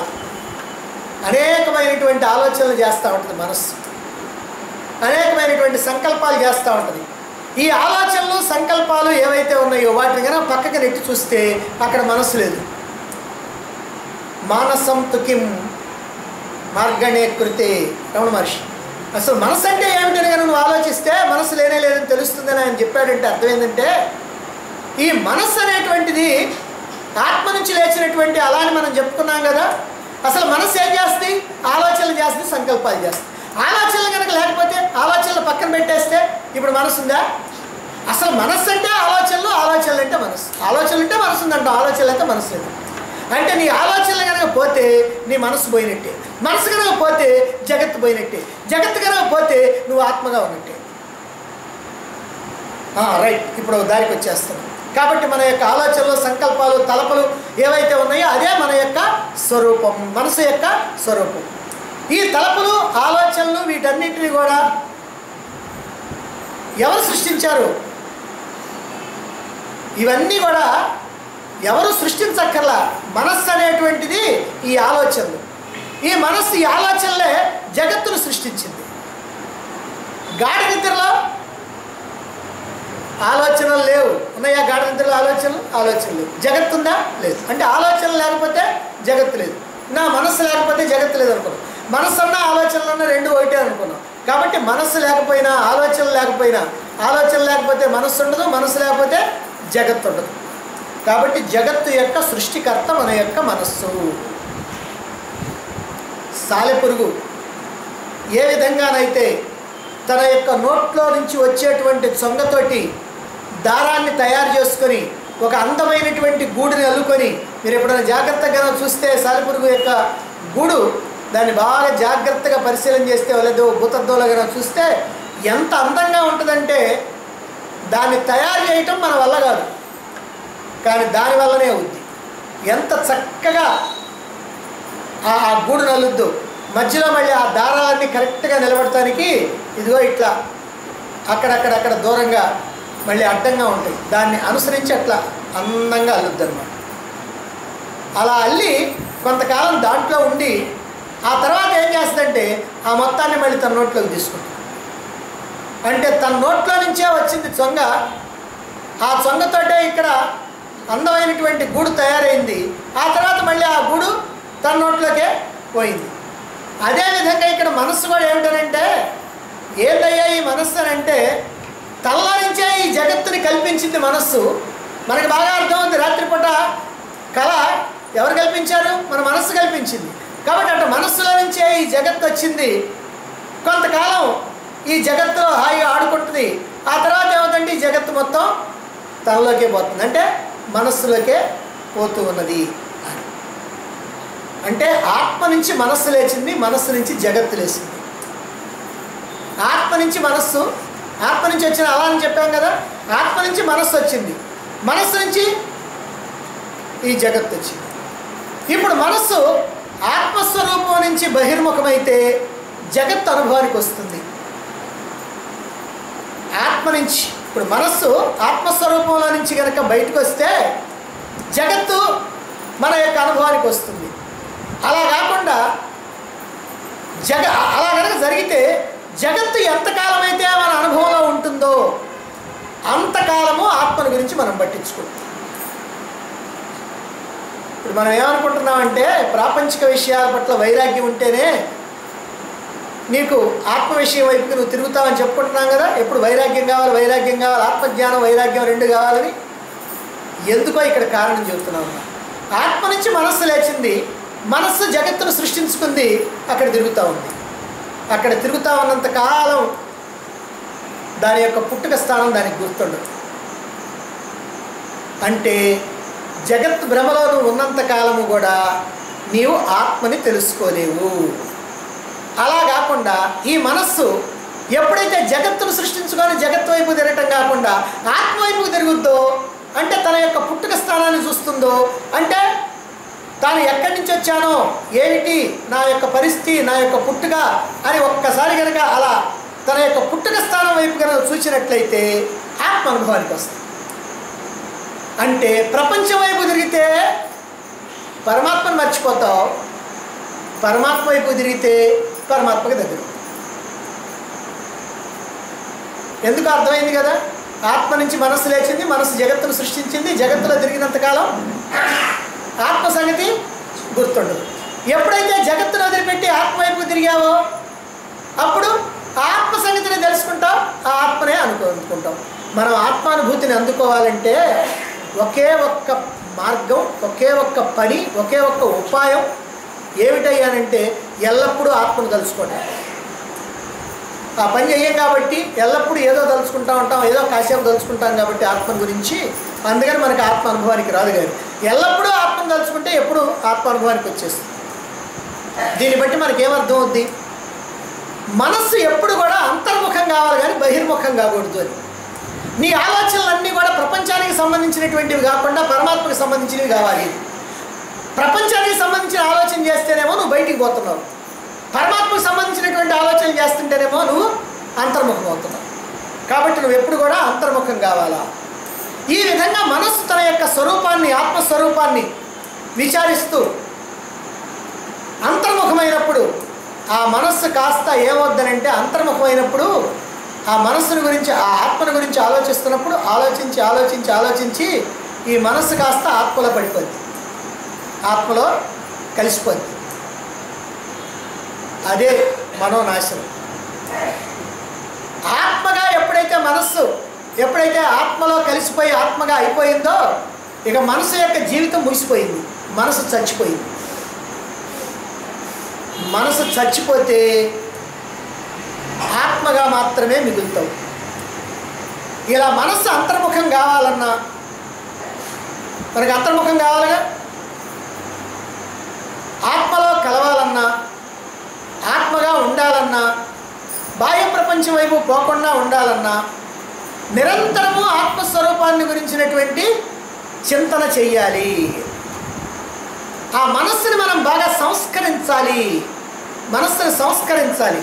అనేకమైనటువంటి ఆలోచనలు చేస్తూ ఉంటుంది మనస్సు, అనేకమైనటువంటి సంకల్పాలు చేస్తూ ఉంటుంది. ఈ ఆలోచనలు సంకల్పాలు ఏవైతే ఉన్నాయో వాటిని కనుక పక్కకి నెట్టి చూస్తే అక్కడ మనస్సు లేదు. మానసం తుకిం మార్గణే కృతే రమణ మహర్షి. అసలు మనసు అంటే ఏమిటని కనుక నువ్వు ఆలోచిస్తే మనసు లేనే లేదని తెలుస్తుందని ఆయన చెప్పాడంటే అర్థం ఏంటంటే ఈ మనస్సు అనేటువంటిది ఆత్మ నుంచి లేచినటువంటి అలానే మనం చెప్పుకున్నాం కదా. అసలు మనస్సు ఏం చేస్తుంది? ఆలోచనలు చేస్తుంది, సంకల్పాలు చేస్తుంది. ఆలోచనలు కనుక లేకపోతే ఆలోచనలు పక్కన పెట్టేస్తే ఇప్పుడు మనసు ఉందా? అసలు మనస్సు అంటే ఆలోచనలు, ఆలోచనలు అంటే మనస్సు. ఆలోచనలు అంటే మనసు ఉందంట, ఆలోచనలు అయితే మనసు లేదు. అంటే నీ ఆలోచనలు కనుక పోతే నీ మనసు పోయినట్టే, మనసు కనుక పోతే జగత్తు పోయినట్టే, జగత్తు కనుక పోతే నువ్వు ఆత్మగా ఉన్నట్టే. రైట్, ఇప్పుడు దారికి వచ్చేస్తున్నాం. కాబట్టి మన యొక్క ఆలోచనలు, సంకల్పాలు, తలపులు ఏవైతే ఉన్నాయో అదే మన యొక్క స్వరూపం, మనసు యొక్క స్వరూపం. ఈ తలపులు, ఆలోచనలు వీటన్నింటినీ కూడా ఎవరు సృష్టించారు? ఇవన్నీ కూడా ఎవరు సృష్టించక్కర్లా. మనస్సు అనేటువంటిది ఈ ఆలోచనలు, ఈ మనస్సు ఈ ఆలోచనలే జగత్తును సృష్టించింది. గాఢ నిద్రలో ఆలోచనలు లేవు, ఉన్నాయా? గాఢ నిద్రలో ఆలోచనలు లేవు. జగత్తు ఉందా? లేదు. అంటే ఆలోచనలు లేకపోతే జగత్తు లేదు. నా మనస్సు లేకపోతే జగత్తు లేదు అనుకున్నాం. మనస్సు అన్న ఆలోచనలు అన్న రెండు ఒకటే అనుకున్నాం. కాబట్టి మనస్సు లేకపోయినా ఆలోచనలు లేకపోతే మనస్సు ఉండదు, మనస్సు లేకపోతే జగత్తు ఉండదు. కాబట్టి జగత్తు యొక్క సృష్టికర్త మన యొక్క మనస్సు. సాలెపురుగు ఏ విధంగానైతే తన యొక్క నోట్లో నుంచి వచ్చేటువంటి చొంగతోటి దారాన్ని తయారు చేసుకొని ఒక అందమైనటువంటి గూడుని అల్లుకొని, మీరు ఎప్పుడైనా జాగ్రత్తగా చూస్తే సాలెపురుగు యొక్క గూడు, దాన్ని బాగా జాగ్రత్తగా పరిశీలన చేస్తే లేదో భూతద్దంలో చూస్తే ఎంత అందంగా ఉంటుందంటే దాన్ని తయారు చేయటం మన వల్ల కాదు, కానీ దానివల్లనే అవుద్ది. ఎంత చక్కగా ఆ గూడు నలుద్దు. మధ్యలో మళ్ళీ ఆ దారాలన్నీ కరెక్ట్గా నిలబడటానికి ఇదిగో ఇట్లా అక్కడక్కడ దూరంగా మళ్ళీ అడ్డంగా ఉంటాయి. దాన్ని అనుసరించి అట్లా అందంగా అల్లుద్ది అనమాట. అలా అల్లి కొంతకాలం దాంట్లో ఉండి ఆ తర్వాత ఏం చేస్తుందంటే ఆ మొత్తాన్ని మళ్ళీ తన నోట్లోకి తీసుకుంటుంది. అంటే తన నోట్లో నుంచే వచ్చింది చొంగ, ఆ చొంగతోటే ఇక్కడ అందమైనటువంటి గూడు తయారైంది. ఆ తర్వాత మళ్ళీ ఆ గూడు తన నోట్లోకే పోయింది. అదేవిధంగా ఇక్కడ మనస్సు కూడా ఏమిటనంటే, ఏందయ్యా ఈ మనస్సు అని అంటే, తనలో నుంచే ఈ జగత్తుని కల్పించింది మనస్సు. మనకి బాగా అర్థమవుతుంది. రాత్రిపూట కళ ఎవరు కల్పించారు? మన మనస్సు కల్పించింది. కాబట్టి అటు మనస్సులో నుంచే ఈ జగత్తు వచ్చింది. కొంతకాలం ఈ జగత్తులో హాయిగా ఆడుకుంటుంది. ఆ తర్వాత ఏమవుతుందంటే ఈ జగత్తు మొత్తం తనలోకే పోతుంది, అంటే మనస్సులోకే పోతూ ఉన్నది. అంటే ఆత్మ నుంచి మనస్సు లేచింది, మనస్సు నుంచి జగత్తు లేచింది. ఆత్మ నుంచి మనస్సు, ఆత్మ నుంచి వచ్చిన అలా అని చెప్పాం కదా, ఆత్మ నుంచి మనస్సు వచ్చింది, మనస్సు నుంచి ఈ జగత్తు వచ్చింది. ఇప్పుడు మనస్సు ఆత్మస్వరూపం నుంచి బహిర్ముఖమైతే జగత్తు అనుభవానికి వస్తుంది. ఆత్మ నుంచి ఇప్పుడు మనస్సు ఆత్మస్వరూపంలో నుంచి కనుక బయటకు వస్తే జగత్తు మన యొక్క అనుభవానికి వస్తుంది. అలా కాకుండా అలా కనుక జరిగితే జగత్తు ఎంతకాలం అయితే మన అనుభవంలో ఉంటుందో అంతకాలము ఆత్మను గురించి మనం పట్టించుకుంటాం. ఇప్పుడు మనం ఏమనుకుంటున్నామంటే ప్రాపంచిక విషయాల పట్ల వైరాగ్యం ఉంటేనే నీకు ఆత్మ విషయం వైపుకి నువ్వు తిరుగుతావని చెప్పుకుంటున్నాం కదా. ఎప్పుడు వైరాగ్యం కావాలి, ఆత్మజ్ఞానం వైరాగ్యం రెండు కావాలని. ఎందుకో ఇక్కడ కారణం చెబుతున్నాం. ఆత్మ నుంచి మనస్సు లేచింది, మనస్సు జగత్తును సృష్టించుకుంది, అక్కడ తిరుగుతూ ఉంది. అక్కడ తిరుగుతూ ఉన్నంత కాలం దాని యొక్క పుట్టుక స్థానం దానికి గుర్తుండదు. అంటే జగత్ భ్రమలో నువ్వు ఉన్నంత కాలము కూడా నీవు ఆత్మని తెలుసుకోలేవు. అలా కాకుండా ఈ మనస్సు ఎప్పుడైతే జగత్తును సృష్టించుకొని జగత్తు వైపు తిరగటం కాకుండా ఆత్మ వైపుకు తిరుగుద్దో, అంటే తన యొక్క పుట్టుక స్థానాన్ని చూస్తుందో, అంటే తాను ఎక్కడి నుంచి వచ్చానో, ఏమిటి నా యొక్క పరిస్థితి, నా యొక్క పుట్టుక అని ఒక్కసారి కనుక అలా తన యొక్క పుట్టుక స్థానం వైపు కనుక చూసినట్లయితే ఆత్మ అనుభవానికి వస్తుంది. అంటే ప్రపంచం వైపు తిరిగితే పరమాత్మను మర్చిపోతావు, పరమాత్మ వైపు తిరిగితే పరమాత్మకి దగ్గర. ఎందుకు అర్థమైంది కదా. ఆత్మ నుంచి మనస్సు లేచింది, మనస్సు జగత్తును సృష్టించింది, జగత్తులో తిరిగినంతకాలం ఆత్మ సంగతి గుర్తుండదు. ఎప్పుడైతే జగత్తును వదిలిపెట్టి ఆత్మ వైపు తిరిగావో అప్పుడు ఆత్మ సంగతిని తెలుసుకుంటాం, ఆ ఆత్మనే అనుకుంటాం. మనం ఆత్మానుభూతిని అందుకోవాలంటే ఒకే ఒక్క మార్గం, ఒకే ఒక్క పని, ఒకే ఒక్క ఉపాయం ఏమిటయ్యానంటే ఎల్లప్పుడూ ఆత్మను తలుచుకోవడం. ఆ పని చెయ్యం కాబట్టి ఎల్లప్పుడూ ఏదో తలుచుకుంటూ ఉంటాం, ఏదో కాసేపు తలుచుకుంటాం కాబట్టి ఆత్మ గురించి. అందుకని మనకి ఆత్మ అనుభవానికి రాదు. కానీ ఎల్లప్పుడూ ఆత్మను తలుచుకుంటే ఎప్పుడు ఆత్మ అనుభవానికి వచ్చేస్తుంది. దీన్ని బట్టి మనకేమర్థం అవుద్ది? మనస్సు ఎప్పుడు కూడా అంతర్ముఖం కావాలి కానీ బహిర్ముఖం కాకూడదు అని. నీ ఆలోచనలన్నీ కూడా ప్రపంచానికి సంబంధించినటువంటివి కాకుండా పరమాత్మకు సంబంధించినవి కావాలి. ప్రపంచానికి సంబంధించిన ఆలోచన చేస్తేనేమో నువ్వు బయటికి పోతున్నావు, పరమాత్మకు సంబంధించినటువంటి ఆలోచనలు చేస్తుంటేనేమో నువ్వు అంతర్ముఖం అవుతున్నావు. కాబట్టి నువ్వు ఎప్పుడు కూడా అంతర్ముఖం కావాలా. ఈ విధంగా మనస్సు తన యొక్క స్వరూపాన్ని, ఆత్మస్వరూపాన్ని విచారిస్తూ అంతర్ముఖమైనప్పుడు ఆ మనస్సు కాస్త ఏమవుద్దనంటే అంతర్ముఖమైనప్పుడు ఆ మనస్సును గురించి ఆ ఆత్మను గురించి ఆలోచిస్తున్నప్పుడు ఆలోచించి ఆలోచించి ఆలోచించి ఈ మనస్సు కాస్త ఆత్మలో పడిపోద్ది, ఆత్మలో కలిసిపోద్ది. అదే మనోనాశనం. ఆత్మగా ఎప్పుడైతే ఆత్మలో కలిసిపోయి ఆత్మగా అయిపోయిందో ఇక మనసు యొక్క జీవితం ముగిసిపోయింది, మనసు చచ్చిపోయింది. మనసు చచ్చిపోతే ఆత్మగా మాత్రమే మిగులుతావు. ఇలా మనస్సు అంతర్ముఖం కావాలన్నా మనకి అంతర్ముఖం కావాలిగా, ఆత్మలో కలవాలన్నా ఆత్మగా ఉండాలన్నా బాహ్య ప్రపంచం వైపు పోకుండా ఉండాలన్నా నిరంతరము ఆత్మస్వరూపాన్ని గురించినటువంటి చింతన చెయ్యాలి. ఆ మనస్సుని మనం బాగా సంస్కరించాలి, మనస్సుని సంస్కరించాలి.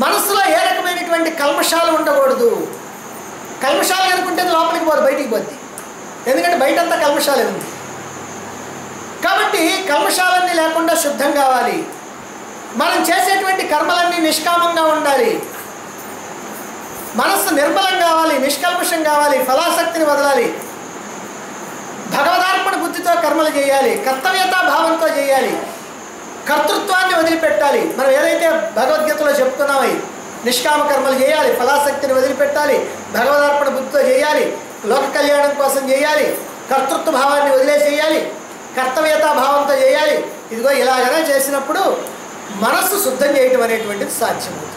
మనస్సులో ఏ రకమైనటువంటి కల్మషాలు ఉండకూడదు. కల్మషాలు అనుకుంటే లోపలికి పోదు, బయటికి పోద్ది. ఎందుకంటే బయటంతా కల్మషాలే ఉంది. కాబట్టి కల్మషాలన్నీ లేకుండా శుద్ధం కావాలి. మనం చేసేటువంటి కర్మలన్నీ నిష్కామంగా ఉండాలి. మనస్సు నిర్మలం కావాలి, నిష్కల్మషం కావాలి, ఫలాసక్తిని వదలాలి, భగవదార్పణ బుద్ధితో కర్మలు చేయాలి, కర్తవ్యతా భావంతో చేయాలి, కర్తృత్వాన్ని వదిలిపెట్టాలి. మనం ఏదైతే భగవద్గీతలో చెప్తున్నామో నిష్కామ కర్మలు చేయాలి, ఫలాసక్తిని వదిలిపెట్టాలి, భగవదార్పణ బుద్ధితో చేయాలి, లోక కళ్యాణం కోసం చేయాలి, కర్తృత్వ భావాన్ని వదిలేసేయాలి, కర్తవ్యతా భావంతో చేయాలి. ఇదిగో ఇలాగనే చేసినప్పుడు మనస్సు శుద్ధం చేయటం అనేటువంటిది సాధ్యమవుతుంది.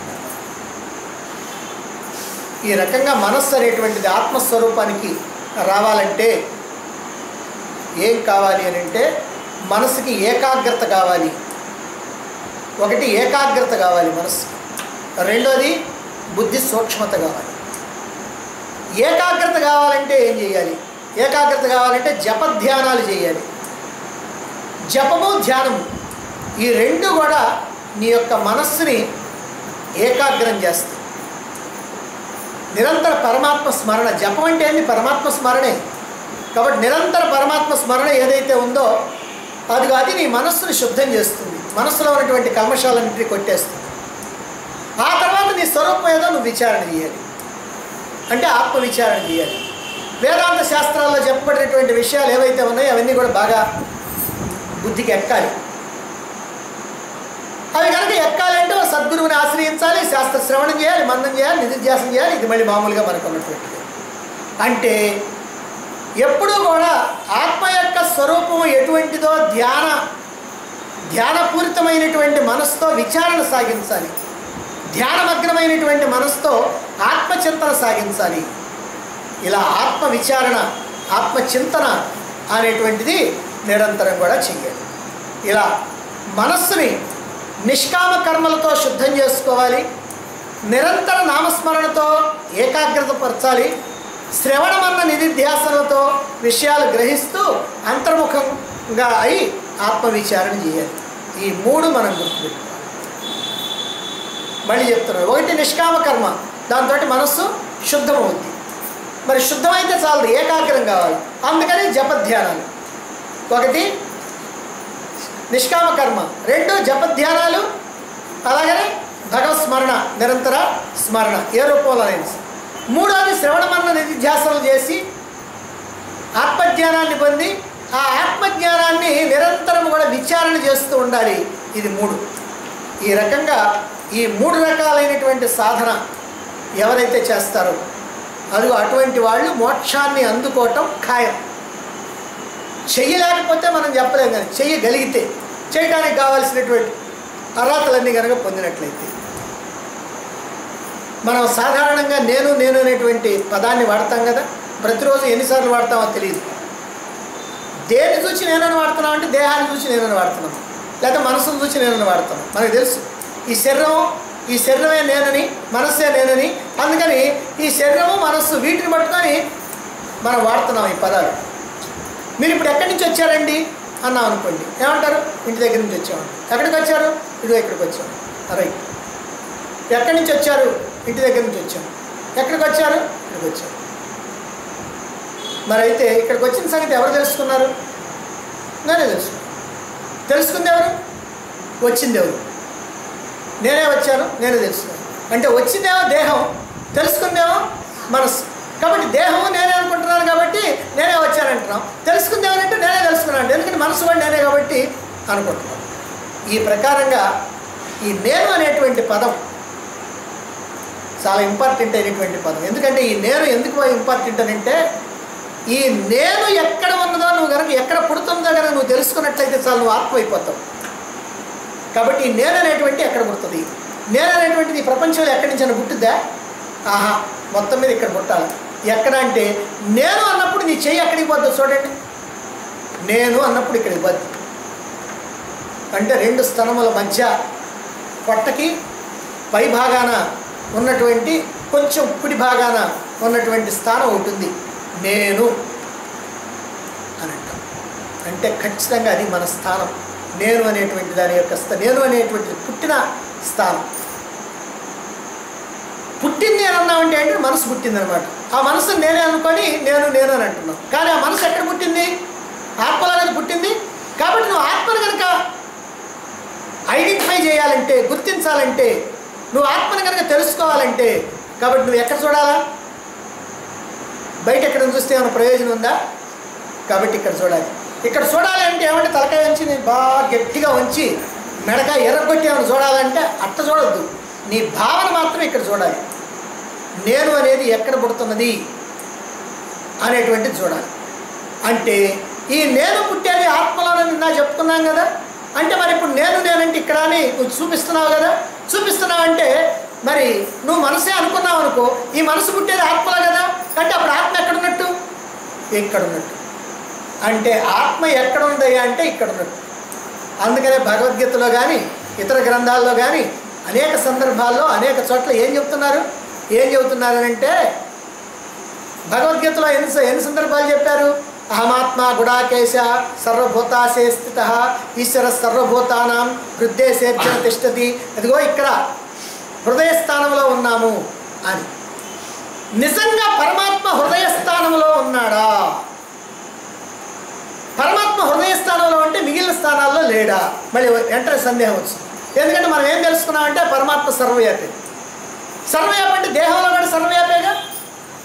ఈ రకంగా మనస్సు అనేటువంటిది ఆత్మస్వరూపానికి రావాలంటే ఏం కావాలి అని అంటే మనసుకి ఏకాగ్రత కావాలి. ఒకటి ఏకాగ్రత కావాలి మనస్సు, రెండోది బుద్ధి సూక్ష్మత కావాలి. ఏకాగ్రత కావాలంటే ఏం చేయాలి? ఏకాగ్రత కావాలంటే జపధ్యానాలు చేయాలి. జపము ధ్యానము ఈ రెండు కూడా నీ యొక్క మనస్సుని ఏకాగ్రం చేస్తాయి. నిరంతర పరమాత్మ స్మరణ, జపం అంటే ఏంటి? పరమాత్మ స్మరణే. కాబట్టి నిరంతర పరమాత్మ స్మరణ ఏదైతే ఉందో అది నీ మనస్సుని శుద్ధం చేస్తుంది, మనస్సులో ఉన్నటువంటి కల్మషాలన్నింటినీ కొట్టేస్తుంది. ఆ తర్వాత నీ స్వరూపం ఏదో నువ్వు విచారణ చేయాలి, అంటే ఆత్మ విచారణ చేయాలి. వేదాంత శాస్త్రాల్లో చెప్పబడినటువంటి విషయాలు ఏవైతే ఉన్నాయో అవన్నీ కూడా బాగా బుద్ధికి ఎక్కాలి. అవి కనుక ఎక్కాలంటే ఒక సద్గురువుని ఆశ్రయించాలి, శాస్త్ర శ్రవణం చేయాలి, మందం చేయాలి, నిధిధ్యాసం చేయాలి. ఇది మళ్ళీ మామూలుగా మనకు ఉన్నటువంటిది. అంటే ఎప్పుడూ కూడా ఆత్మ యొక్క స్వరూపము ఎటువంటిదో ధ్యానపూరితమైనటువంటి మనసుతో విచారణ సాగించాలి, ధ్యానమగ్నమైనటువంటి మనసుతో ఆత్మచింతన సాగించాలి. ఇలా ఆత్మ విచారణ, ఆత్మచింతన అనేటువంటిది నిరంతరం కూడా చెయ్యాలి. ఇలా మనస్సుని నిష్కామ కర్మలతో శుద్ధం చేసుకోవాలి, నిరంతర నామస్మరణతో ఏకాగ్రత పరచాలి, శ్రవణమన్న నిధిధ్యాసనతో విషయాలు గ్రహిస్తూ అంతర్ముఖంగా అయి ఆత్మవిచారణ చేయాలి. ఈ మూడు మనం గుర్తుపెట్టుకోవాలి. మళ్ళీ చెప్తున్నాను, ఒకటి నిష్కామ కర్మ, దాంతో మనస్సు శుద్ధమవుద్ది. మరి శుద్ధమైతే చాలు, ఏకాగ్రం కావాలి. అందుకని జపధ్యానాలు, ఒకటి నిష్కామ కర్మ, రెండు జపధ్యానాలు, అలాగనే భగవత్ స్మరణ, నిరంతర స్మరణ ఏ రూపంలో అయినా. మూడోది శ్రవణమన్న నిధిధ్యాసనలు చేసి ఆత్మజ్ఞానాన్ని పొంది ఆ ఆత్మజ్ఞానాన్ని నిరంతరం కూడా విచారణ చేస్తూ ఉండాలి. ఇది మూడు. ఈ రకంగా ఈ మూడు రకాలైనటువంటి సాధన ఎవరైతే చేస్తారో అటువంటి వాళ్ళు మోక్షాన్ని అందుకోవటం ఖాయం. చెయ్యలేకపోతే మనం చెప్పలేం, కానీ చెయ్యగలిగితే, చేయడానికి కావాల్సినటువంటి అర్హతలన్నీ కనుక పొందినట్లయితే. మనం సాధారణంగా నేను అనేటువంటి పదాన్ని వాడతాం కదా, ప్రతిరోజు ఎన్నిసార్లు వాడతామో తెలియదు. దేన్ని చూసి నేనని వాడుతున్నాం అంటే దేహాన్ని చూసి నేనని వాడుతున్నాం, లేకపోతే మనసును చూసి నేనని వాడుతున్నాం. మనకు తెలుసు ఈ శరీరమే నేనని, మనస్సే నేనని. అందుకని ఈ శరీరము మనస్సు వీటిని పట్టుకొని మనం వాడుతున్నాం ఈ పదాలు. మీరు ఇప్పుడు ఎక్కడి నుంచి వచ్చారండి అన్నాం అనుకోండి, ఏమంటారు? ఇంటి దగ్గర నుంచి వచ్చామండి. ఎక్కడికి వచ్చారు? ఇదిగో ఇక్కడికి వచ్చాము. రైట్. ఎక్కడి నుంచి వచ్చారు? ఇంటి దగ్గర నుంచి వచ్చాము. ఎక్కడికి వచ్చారు? ఇక్కడికి వచ్చారు. మరి అయితే ఇక్కడికి వచ్చిన సంగతి ఎవరు తెలుసుకున్నారు? నేనే తెలుసుకున్నాను. తెలుసుకుంది ఎవరు? వచ్చింది ఎవరు? నేనే వచ్చాను, నేనే తెలుసుకున్నాను. అంటే వచ్చిందేమో దేహం, తెలుసుకుందేమో మనసు. కాబట్టి దేహము నేనే అనుకుంటున్నాను కాబట్టి నేనే వచ్చానంటున్నాం. తెలుసుకుందేమనంటే నేనే తెలుసుకున్నాను, ఎందుకంటే మనసు కూడా నేనే కాబట్టి అనుకుంటున్నాను. ఈ ప్రకారంగా ఈ నేను అనేటువంటి పదం చాలా ఇంపార్టెంట్ అయినటువంటి పదం. ఎందుకంటే ఈ నేను ఎందుకు ఇంపార్టెంట్ అని అంటే, ఈ నేను ఎక్కడ ఉన్నదో నువ్వు కనుక, ఎక్కడ పుడుతుందో కనుక నువ్వు తెలుసుకున్నట్లయితే చాలు, నువ్వు ఆత్మ అయిపోతావు. కాబట్టి ఈ నేను అనేటువంటి ఎక్కడ పుడుతుంది? నేను అనేటువంటిది ఈ ప్రపంచంలో ఎక్కడి నుంచి అని పుట్టుద్దా? ఆహా, మొత్తం మీద ఇక్కడ పుట్టాలి. ఎక్కడ అంటే నేను అన్నప్పుడు నీ చెయ్యి ఎక్కడికి పోద్దు చూడండి. నేను అన్నప్పుడు ఇక్కడికి పోద్ది. అంటే రెండు స్తనముల మధ్య పొట్టకి పై భాగాన ఉన్నటువంటి కొంచెం కుడి భాగాన ఉన్నటువంటి స్థానం ఉంటుంది, నేను అని అంటాం. అంటే ఖచ్చితంగా అది మన స్థానం. నేను అనేటువంటి దాని యొక్క నేను అనేటువంటి పుట్టిన స్థానం. పుట్టింది అని అన్నామంటే అంటే మనసు పుట్టిందనమాట. ఆ మనసును నేనే అనుకొని నేను నేను అని అంటున్నాం. కానీ ఆ మనసు ఎక్కడ పుట్టింది? ఆత్మలాగా పుట్టింది. కాబట్టి నువ్వు ఆత్మను కనుక ఐడెంటిఫై చేయాలంటే, గుర్తించాలంటే, నువ్వు ఆత్మను కనుక తెలుసుకోవాలంటే, కాబట్టి నువ్వు ఎక్కడ చూడాలా? బయట ఎక్కడ చూస్తే ఏమైనా ప్రయోజనం ఉందా? కాబట్టి ఇక్కడ చూడాలి. ఇక్కడ చూడాలి అంటే ఏమంటే తలకాయ వంచి నేను బాగా గట్టిగా వంచి మెడకాయ ఎర్రగొట్టి ఏమైనా చూడాలంటే అట్ట చూడొద్దు. నీ భావన మాత్రం ఇక్కడ చూడాలి. నేను అనేది ఎక్కడ పుడుతున్నది అనేటువంటిది చూడాలి. అంటే ఈ నేను పుట్టేది ఆత్మలోనే నిన్న చెప్పుకున్నాం కదా. అంటే మరి ఇప్పుడు నేనంటే ఇక్కడ అని నువ్వు చూపిస్తున్నావు కదా. చూపిస్తున్నావు అంటే మరి నువ్వు మనసే అనుకున్నావు అనుకో, ఈ మనసు పుట్టేది ఆత్మలో కదా. అంటే అప్పుడు ఆత్మ ఎక్కడున్నట్టు? ఎక్కడున్నట్టు. అంటే ఆత్మ ఎక్కడుందయ్యా అంటే ఇక్కడ ఉన్నట్టు. అందుకనే భగవద్గీతలో కానీ ఇతర గ్రంథాల్లో కానీ అనేక సందర్భాల్లో అనేక చోట్ల ఏం చెబుతున్నారు అని అంటే, భగవద్గీతలో ఎన్ని సందర్భాలు చెప్పారు? అహమాత్మ గుడాకేశ సర్వభూతాశే స్థిత ఈశ్వర సర్వభూతానాం హృదయసేర్జన తిష్టతి. అదిగో ఇక్కడ హృదయ స్థానంలో ఉన్నాము అని. నిజంగా పరమాత్మ హృదయ స్థానంలో ఉన్నాడా? పరమాత్మ హృదయ స్థానంలో ఉంటే మిగిలిన స్థానాల్లో లేడా? మళ్ళీ వెంటనే సందేహం వచ్చింది. ఎందుకంటే మనం ఏం తెలుసుకున్నామంటే పరమాత్మ సర్వవ్యాపి. సర్వవ్యాపి అంటే దేహంలో కూడా సర్వవ్యాపేగా.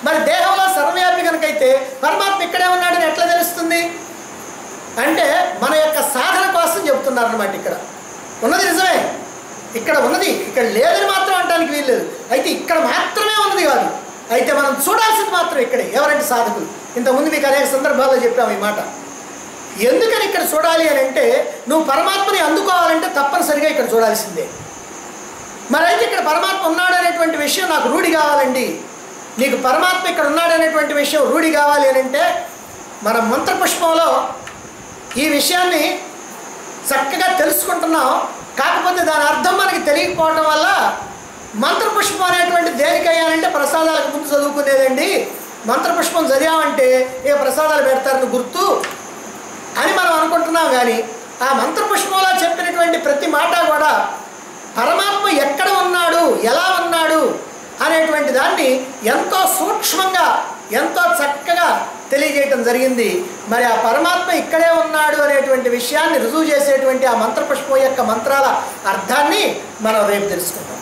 మరి దేహంలో సర్వవ్యాపి కనుకైతే పరమాత్మ ఇక్కడే ఉన్నాడని ఎట్లా తెలుస్తుంది అంటే, మన యొక్క సాధన కోసం చెబుతున్నారు అన్నమాట. ఇక్కడ ఉన్నది నిజమే, ఇక్కడ ఉన్నది, ఇక్కడ లేదని మాత్రం అనడానికి వీల్లేదు. అయితే ఇక్కడ మాత్రమే ఉన్నది కాదు, అయితే మనం చూడాల్సింది మాత్రం ఇక్కడే. ఎవరంటే సాధకులు. ఇంతకుముందు మీకు అనేక సందర్భాల్లో చెప్పాము ఈ మాట. ఎందుకని ఇక్కడ చూడాలి అని అంటే, నువ్వు పరమాత్మని అందుకోవాలంటే తప్పనిసరిగా ఇక్కడ చూడాల్సిందే. మరైతే ఇక్కడ పరమాత్మ ఉన్నాడు అనేటువంటి విషయం నాకు రూఢి కావాలండి, నీకు పరమాత్మ ఇక్కడ ఉన్నాడు అనేటువంటి విషయం రూఢి కావాలి అని అంటే, మన మంత్రపుష్పంలో ఈ విషయాన్ని చక్కగా తెలుసుకుంటున్నాం. కాకపోతే దాని అర్థం మనకి తెలియకపోవటం వల్ల మంత్రపుష్పం అనేటువంటి దేనికయ్యానంటే ప్రసాదాలకు ముందు చదువుకునేదండి, మంత్రపుష్పం చదివామంటే ఏ ప్రసాదాలు పెడతారని గుర్తు అని మనం అనుకుంటున్నాం. కానీ ఆ మంత్రపుష్పంలో చెప్పినటువంటి ప్రతి మాట కూడా పరమాత్మ ఎక్కడ ఉన్నాడు, ఎలా ఉన్నాడు అనేటువంటి దాన్ని ఎంతో సూక్ష్మంగా ఎంతో చక్కగా తెలియజేయటం జరిగింది. మరి ఆ పరమాత్మ ఇక్కడే ఉన్నాడు అనేటువంటి విషయాన్ని రుజువు చేసేటువంటి ఆ మంత్రపుష్పం యొక్క మంత్రాల అర్థాన్ని మనం రేపు తెలుసుకుంటాం.